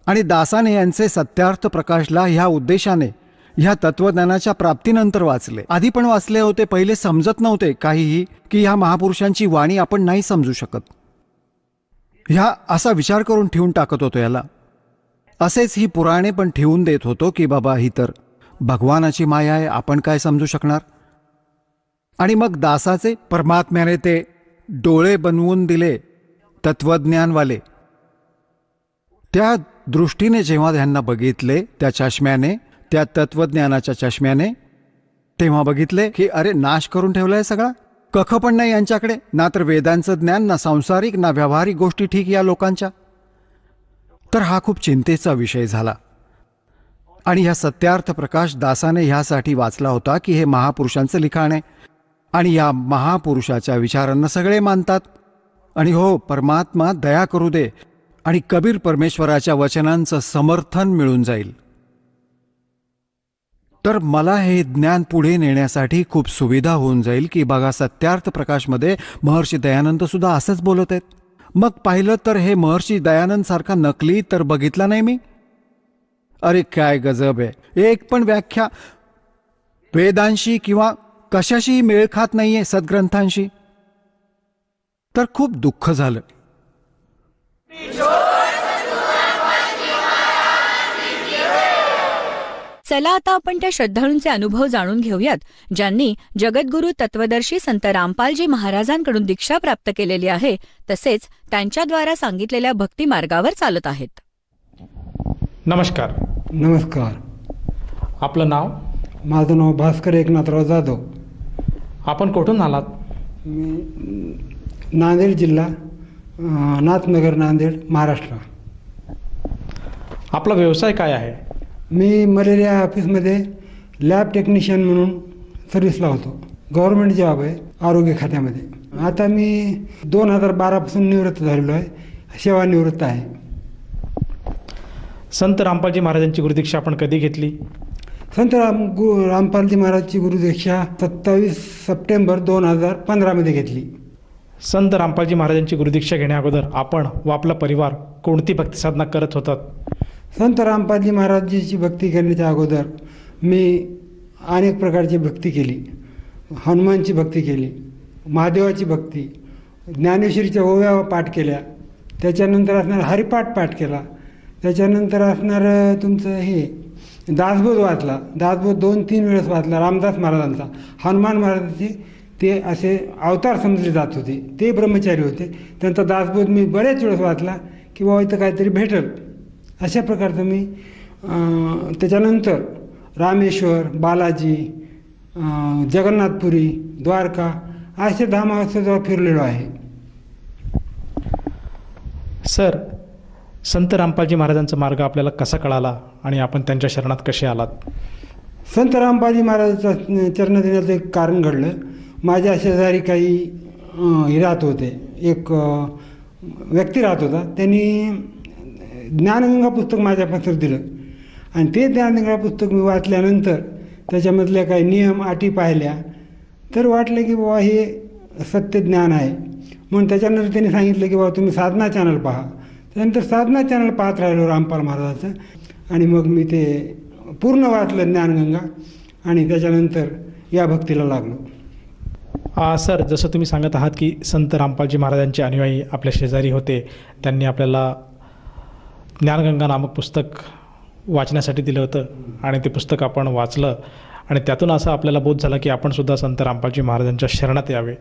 आणि दासाने यांचे सत्यार्थ प्रकाशला ह्या उद्देशाने ह्या तत्वज्ञानाच्या प्राप्तीनंतर वाचले. आधी पण वाचले होते, पहिले समजत नव्हते काहीही की ह्या महापुरुषांची वाणी आपण नाही समजू शकत. ह्या असा विचार करून ठेवून टाकत होतो याला. असेच ही पुराणे पण ठेवून देत होतो की बाबा ही तर भगवानाची माया आहे, आपण काय समजू शकणार. आणि मग दासाचे परमात्म्याने ते डोळे बनवून दिले तत्वज्ञानवाले. त्या दृष्टीने जेव्हा त्यांना बघितले, त्या चष्म्याने, त्या तत्वज्ञानाच्या चष्म्याने, तेव्हा बघितले की अरे नाश करून ठेवलाय सगळा. कख पण नाही यांच्याकडे, ना तर वेदांचं ज्ञान, ना सांसारिक, ना व्यावहारिक गोष्टी ठीक या लोकांच्या. तर हा खूप चिंतेचा विषय झाला. आणि ह्या सत्यार्थ प्रकाश दासाने ह्यासाठी वाचला होता की हे महापुरुषांचं लिखाण आहे आणि या महापुरुषाच्या विचारांना सगळे मानतात. आणि हो, परमात्मा दया करू दे आणि कबीर परमेश्वराच्या वचनांचं समर्थन मिळून जाईल. तर मला हे ज्ञान पुढे नेण्यासाठी खूप सुविधा होऊन जाईल की बघा सत्यार्थ प्रकाशमध्ये महर्षी दयानंद सुद्धा असंच बोलत आहेत. मग पाहिलं तर हे महर्षी दयानंद सारखा नकली तर बघितला नाही मी. अरे काय गजब आहे. एक पण व्याख्या वेदांशी किंवा कशाशीही मेळ खात नाहीये, सद्ग्रंथांशी. तर खूप दुःख झालं. चला आता आपण त्या श्रद्धाळूंचे अनुभव जाणून घेऊयात, ज्यांनी जगद्गुरु तत्वदर्शी संत रामपालजी महाराजांकडून दीक्षा प्राप्त केलेली आहे, तसेच त्यांच्याद्वारा सांगितलेल्या भक्ती मार्गावर चालत आहेत. नमस्कार. नमस्कार. आपलं नाव? माझं नाव भास्कर एकनाथराव जाधव. आपण कुठून आलात? मी नांदेड जिल्हा, नाथनगर, नांदेड, महाराष्ट्र. आपला व्यवसाय काय आहे? मी मलेरिया ऑफिसमध्ये लॅब टेक्निशियन म्हणून सर्व्हिसला होतो. गव्हर्नमेंट जॉब आहे आरोग्य खात्यामध्ये. आता मी 2012 पासून निवृत्त झालेलो आहे, सेवानिवृत्त आहे. संत रामपालजी महाराजांची गुरुदीक्षा आपण कधी घेतली? संत रामपालजी महाराजची गुरुदीक्षा 27 सप्टेंबर 2015 मध्ये घेतली. संत रामपालजी महाराजांची गुरुदीक्षा घेण्या अगोदर आपण व आपला परिवार कोणती भक्ती साधना करत होतात? संत रामपालजी महाराजांची भक्ती करण्याच्या अगोदर मी अनेक प्रकारची भक्ती केली. हनुमानची भक्ती केली, महादेवाची भक्ती, ज्ञानेश्वरीच्या ओव्या पाठ केल्या, त्याच्यानंतर असणार हरिपाठ पाठ केला, त्याच्यानंतर असणार तुमचं हे दासबोध वाचला. दासबोध 2-3 वेळेस वाचला रामदास महाराजांचा. हनुमान महाराजांचे ते असे अवतार समजले जात होते, ते ब्रह्मचारी होते. त्यांचा दासबोध मी बरेच वेळेस वाचला की बाबा इथं काहीतरी भेटल, अशा प्रकारचं मी. त्याच्यानंतर रामेश्वर, बालाजी, जगन्नाथपुरी, द्वारका असे धामावस्थेवर फिरलेलो आहे. सर, संत रामपालजी महाराजांचा मार्ग आपल्याला कसा कळाला आणि आपण त्यांच्या शरणात कसे आलात? संत रामपालजी महाराजांचा चरण देण्याचं एक कारण घडलं. माझ्या शेजारी काही हे राहत होते, एक व्यक्ती राहत होता. त्यांनी ज्ञानगंगा पुस्तक माझ्यापासून दिलं आणि ते ज्ञानगंगा पुस्तक मी वाचल्यानंतर त्याच्यामधल्या काही नियम अटी पाहिल्या तर वाटलं की बाबा हे सत्य ज्ञान आहे. म्हणून त्याच्यानंतर त्यांनी सांगितलं की बाबा तुम्ही साधना चॅनल पहा. त्यानंतर साधना चॅनल पाहत राहिलो रामपाल महाराजाचं आणि मग मी ते पूर्ण वाचलं ज्ञानगंगा आणि त्याच्यानंतर या भक्तीला लागलो. सर, जसं तुम्ही सांगत आहात की संत रामपालजी महाराजांचे अनुयायी आपल्या शेजारी होते, त्यांनी आपल्याला ज्ञानगंगा नामक पुस्तक वाचण्यासाठी दिलं होतं आणि ते पुस्तक आपण वाचलं आणि त्यातून असं आपल्याला बोध झाला की आपण सुद्धा संत रामपालजी महाराजांच्या शरणात यावे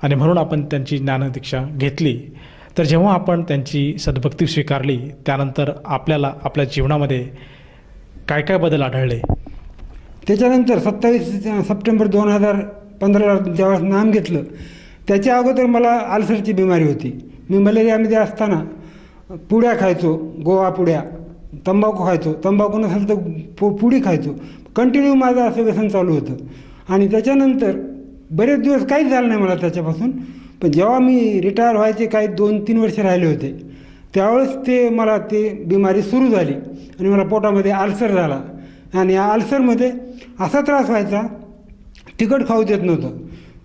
आणि म्हणून आपण त्यांची ज्ञानदीक्षा घेतली. तर जेव्हा आपण त्यांची सद्भक्ती स्वीकारली त्यानंतर आपल्याला आपल्या जीवनामध्ये काय काय बदल आढळले? त्याच्यानंतर 27 सप्टेंबर 2015ला ज्यावेळेस नाम घेतलं त्याच्या अगोदर मला अल्सरची बिमारी होती. मी मलेरियामध्ये असताना पुड्या खायचो, गोवा पुड्या, तंबाखू खायचो, तंबाखू नसेल तर पुडी खायचो. कंटिन्यू माझं असं व्यसन चालू होतं आणि त्याच्यानंतर बरेच दिवस काहीच झालं नाही मला त्याच्यापासून. पण जेव्हा मी रिटायर व्हायचे काही 2-3 वर्ष राहिले होते त्यावेळेस मला ते बिमारी सुरू झाली आणि मला पोटामध्ये अल्सर झाला आणि या अल्सरमध्ये असा त्रास व्हायचा, तिखट खाऊ देत नव्हतं.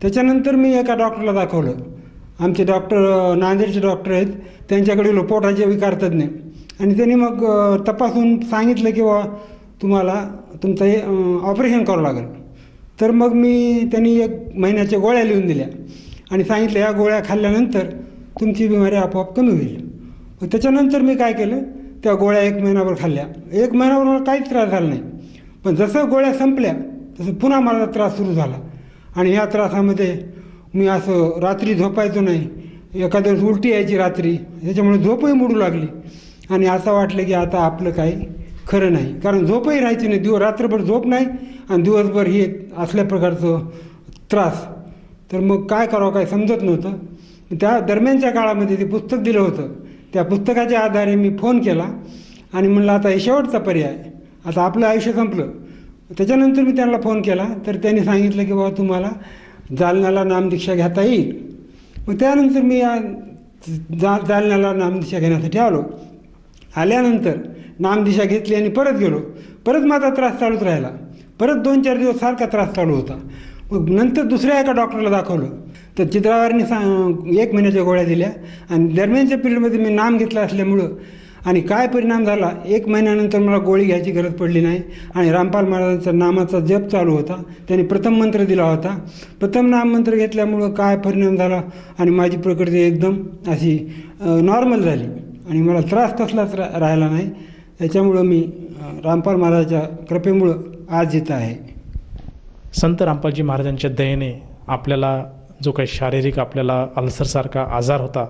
त्याच्यानंतर मी एका डॉक्टरला दाखवलं. आमचे डॉक्टर नांदेडचे डॉक्टर आहेत, त्यांच्याकडे गेलो, पोटाचे विकार तज्ज्ञ, आणि त्यांनी मग तपासून सांगितलं की बाबा तुम्हाला तुमचं हे ऑपरेशन करावं लागेल. तर मग त्यांनी 1 महिन्याच्या गोळ्या लिहून दिल्या आणि सांगितलं या गोळ्या खाल्ल्यानंतर तुमची बिमारी आपोआप कमी होईल. मग त्याच्यानंतर मी काय केलं, त्या गोळ्या 1 महिनाभर खाल्ल्या. 1 महिनाभर मला काहीच त्रास झाला नाही. पण जसं गोळ्या संपल्या तसं पुन्हा मला त्रास सुरू झाला आणि ह्या त्रासामध्ये मी असं रात्री झोपायचो नाही. एखाद्या वेळेस उलटी यायची रात्री, त्याच्यामुळे झोपही मोडू लागली आणि असं वाटलं की आता आपलं काही खरं नाही. कारण झोपही राहायची नाही, रात्रभर झोप नाही आणि दिवसभर हे असल्या प्रकारचं त्रास. तर मग काय करावं काय समजत नव्हतं. त्या दरम्यानच्या काळामध्ये ते पुस्तक दिलं होतं, त्या पुस्तकाच्या आधारे मी फोन केला आणि म्हणलं आता हे शेवटचा पर्याय, आता आपलं आयुष्य संपलं. त्याच्यानंतर मी त्यांना फोन केला तर त्यांनी सांगितलं की बाबा तुम्हाला जालन्याला नामदीक्षा घेता येईल. मग त्यानंतर मी जालन्याला नामदीक्षा घेण्यासाठी आल्यानंतर नामदीक्षा घेतली आणि परत गेलो. परत माझा त्रास चालूच राहिला. परत 2-4 दिवस सारखा त्रास चालू होता. मग नंतर दुसऱ्या एका डॉक्टरला दाखवलं तर चित्रावारीने 1 महिन्याच्या गोळ्या दिल्या आणि दरम्यानच्या पिरियडमध्ये मी नाम घेतलं असल्यामुळं आणि काय परिणाम झाला, 1 महिन्यानंतर मला गोळी घ्यायची गरज पडली नाही आणि रामपाल महाराजांचा नामाचा जप चालू होता. त्यांनी प्रथम मंत्र दिला होता. प्रथम नाम मंत्र घेतल्यामुळं काय परिणाम झाला आणि माझी प्रकृती एकदम अशी नॉर्मल झाली आणि मला त्रास कसलाच राहिला नाही. त्याच्यामुळं मी रामपाल महाराजांच्या कृपेमुळं आज इथं आहे. संत रामपालजी महाराजांच्या दयेने आपल्याला जो काही शारीरिक आपल्याला अल्सरसारखा आजार होता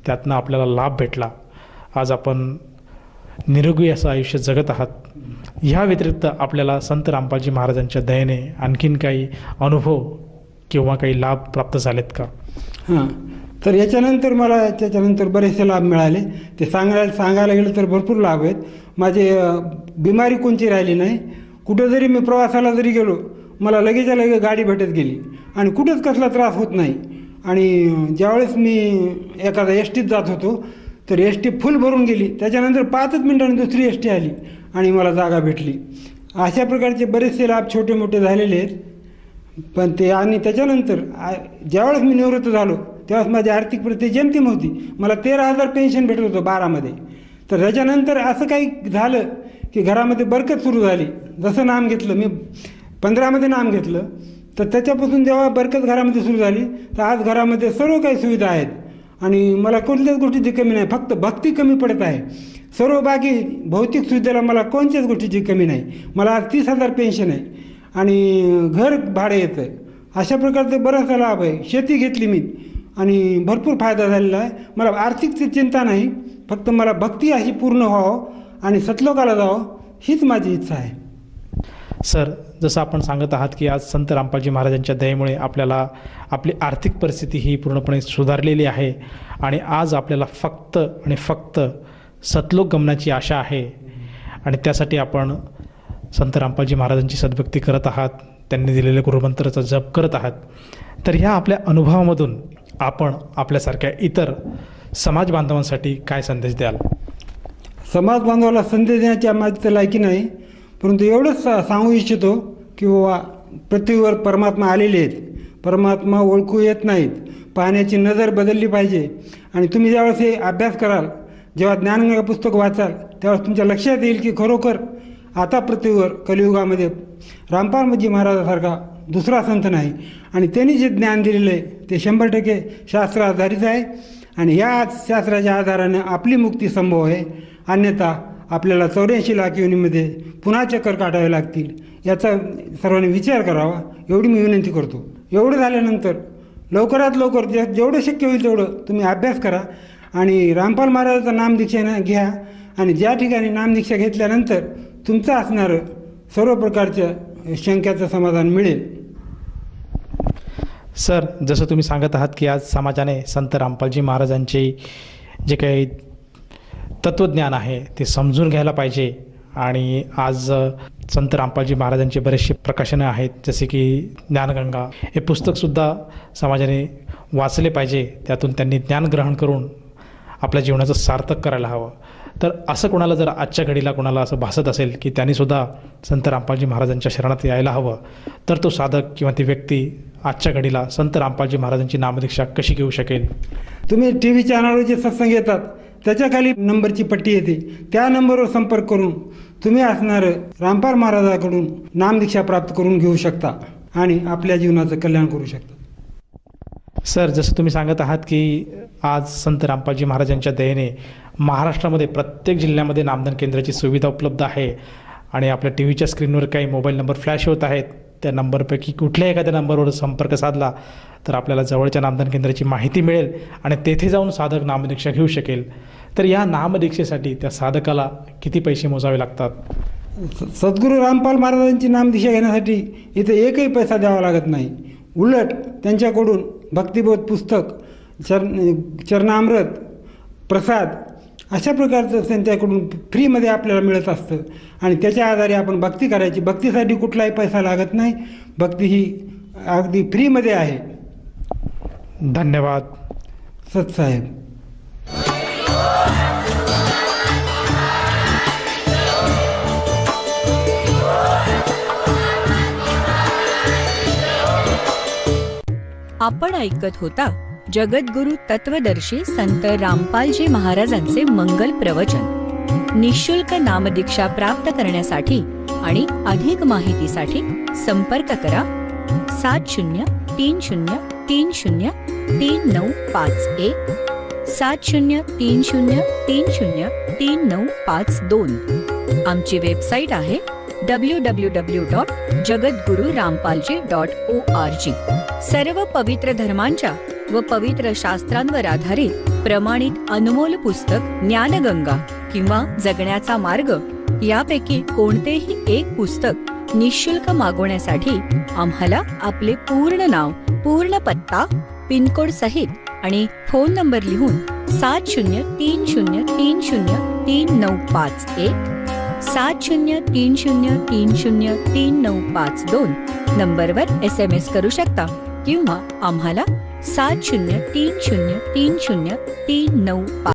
त्यातनं आपल्याला लाभ भेटला. आज आपण निरोगी असं आयुष्य जगत आहात. ह्या व्यतिरिक्त आपल्याला संत रामपालजी महाराजांच्या दयेने आणखीन काही अनुभव किंवा काही लाभ प्राप्त झालेत का? तर याच्यानंतर बरेचसे लाभ मिळाले. ते सांगायला गेलं तर भरपूर लाभ आहेत. माझे बिमारी कोणची राहिली नाही. कुठं जरी मी प्रवासाला जरी गेलो मला लगेच गाडी भेटत गेली आणि कुठंच कसला त्रास होत नाही. आणि ज्यावेळेस मी एखादा एस-टीत जात होतो तर एस-टी फुल भरून गेली, त्याच्यानंतर 5च मिनिटांनी दुसरी एस-टी आली आणि मला जागा भेटली. अशा प्रकारचे बरेचसे लाभ छोटे मोठे झालेले आहेत. पण आणि त्याच्यानंतर ज्यावेळेस मी निवृत्त झालो त्यावेळेस माझी आर्थिक परिस्थिती जेमतेम होती. मला 13,000 पेन्शन भेटत होतं 12मध्ये. तर त्याच्यानंतर असं काही झालं की घरामध्ये बरकत सुरू झाली. जसं नाम घेतलं मी 15मध्ये नाम घेतलं तर त्याच्यापासून जेव्हा बरकत घरामध्ये सुरू झाली तर आज घरामध्ये सर्व काही सुविधा आहेत आणि मला कोणत्याच गोष्टीची कमी नाही. फक्त भक्ती कमी पडत आहे. सर्व बाकी भौतिक सुविधेला मला कोणत्याच गोष्टीची कमी नाही. मला आज 30,000 पेन्शन आहे आणि घर भाडे येतं आहे. अशा प्रकारचे बराचसा लाभ आहे. शेती घेतली मी आणि भरपूर फायदा झालेला आहे. मला आर्थिक चिंता नाही, फक्त मला भक्ती अशी पूर्ण व्हावं आणि सतलोकाला जावं हीच माझी इच्छा आहे. सर, जसं आपण सांगत आहात की आज संत रामपालजी महाराजांच्या दयेमुळे आपल्याला आपली आर्थिक परिस्थिती ही पूर्णपणे सुधारलेली आहे आणि आज आपल्याला फक्त आणि फक्त सतलोक गमनाची आशा आहे आणि त्यासाठी आपण संत रामपालजी महाराजांची सद्भक्ती करत आहात, त्यांनी दिलेल्या गुरुमंत्राचा जप करत आहात. तर ह्या आपल्या अनुभवामधून आपण आपल्यासारख्या इतर समाज बांधवांसाठी काय संदेश द्याल? समाज बांधवाला संदेश देण्याची माझी तर लायकी नाही, परंतु एवढंच सांगू इच्छितो की बाबा पृथ्वीवर परमात्मा आलेले आहेत, परमात्मा ओळखू येत नाहीत, पाहण्याची नजर बदलली पाहिजे. आणि तुम्ही ज्यावेळेस हे अभ्यास कराल, जेव्हा ज्ञानगंगा पुस्तक वाचाल, त्यावेळेस तुमच्या लक्षात येईल की खरोखर आता पृथ्वीवर कलियुगामध्ये रामपालजी महाराजासारखा दुसरा संत नाही आणि त्यांनी जे ज्ञान दिलेलं आहे ते 100% शास्त्र आधारित आहे आणि या शास्त्राच्या आधाराने आपली मुक्ती संभव आहे. अन्यथा आपल्याला 84 लाख योनीमध्ये पुन्हा चक्कर काढावे लागतील. याचा सर्वांनी विचार करावा एवढी मी विनंती करतो. एवढं झाल्यानंतर लवकरात लवकर जेवढं शक्य होईल तेवढं तुम्ही अभ्यास करा आणि रामपाल महाराजाचं नामदीक्षा घ्या आणि ज्या ठिकाणी नामदीक्षा घेतल्यानंतर तुमचं असणारं सर्व प्रकारच्या शंक्याचं समाधान मिळेल. सर, जसं तुम्ही सांगत आहात की आज समाजाने संत रामपालजी महाराजांचे जे काही तत्त्वज्ञान आहे ते समजून घ्यायला पाहिजे आणि आज संत रामपालजी महाराजांचे बरेचसे प्रकाशनं आहेत, जसे की ज्ञानगंगा हे पुस्तकसुद्धा समाजाने वाचले पाहिजे. त्यातून त्यांनी ज्ञान ग्रहण करून आपल्या जीवनाचं सार्थक करायला हवं. तर असं कोणाला जर आजच्या घडीला कोणाला असं भासत असेल की त्यांनीसुद्धा संत रामपालजी महाराजांच्या शरणात यायला हवं, तर तो साधक किंवा ती व्यक्ती आजच्या घडीला संत रामपालजी महाराजांची नामदीक्षा कशी घेऊ शकेल? तुम्ही TV चॅनलवर जे सत्संग येतात त्याच्या खाली नंबरची पट्टी येते, त्या नंबरवर संपर्क करून तुम्ही असणारं रामपाल महाराजाकडून नामदीक्षा प्राप्त करून घेऊ शकता आणि आपल्या जीवनाचं कल्याण करू शकता. सर, जसं तुम्ही सांगत आहात की आज संत रामपालजी महाराजांच्या दयेने महाराष्ट्रामध्ये प्रत्येक जिल्ह्यामध्ये नामदान केंद्राची सुविधा उपलब्ध आहे आणि आपल्या TVच्या स्क्रीनवर काही मोबाईल नंबर फ्लॅश होत आहेत. त्या नंबरपैकी कुठल्याही एखाद्या नंबरवर संपर्क साधला तर आपल्याला जवळच्या नामदान केंद्राची माहिती मिळेल आणि तेथे जाऊन साधक नामदीक्षा घेऊ शकेल. तर या नामदीक्षेसाठी त्या साधकाला किती पैसे मोजावे लागतात? सद्गुरू रामपाल महाराजांची नामदीक्षा घेण्यासाठी इथे एकही पैसा द्यावा लागत नाही. उलट त्यांच्याकडून भक्तिबोध पुस्तक, चरणामृत, प्रसाद अशा प्रकारचं त्यांच्याकडून फ्रीमध्ये आपल्याला मिळत असतं आणि त्याच्या आधारे आपण भक्ती करायची. भक्तीसाठी कुठलाही पैसा लागत नाही. भक्ती ही अगदी फ्रीमध्ये आहे. धन्यवाद सतसाहेब. आपण ऐकत होता जगद्गुरु तत्वदर्शी संत रामपालजी महाराजांचे मंगल प्रवचन. निःशुल्क नामदीक्षा प्राप्त करण्यासाठी आणि अधिक माहितीसाठी संपर्क करा 7030303951 7030303952. आमची वेबसाईट आहे www.jagadgururampalji.org. सर्व पवित्र धर्मांच्या व पवित्र शास्त्रांवर आधारित प्रमाणित अनमोल पुस्तक ज्ञानगंगा किंवा जगण्याचा मार्ग यापैकी कोणतेही एक पुस्तक निःशुल्क मागवण्यासाठी आम्हाला आपले पूर्ण नाव, पूर्ण पत्ता, पिनकोड सहित आणि फोन नंबर लिहून 7030303951 7030303952 नंबरवर SMS करू शकता किंवा आम्हाला 7030303952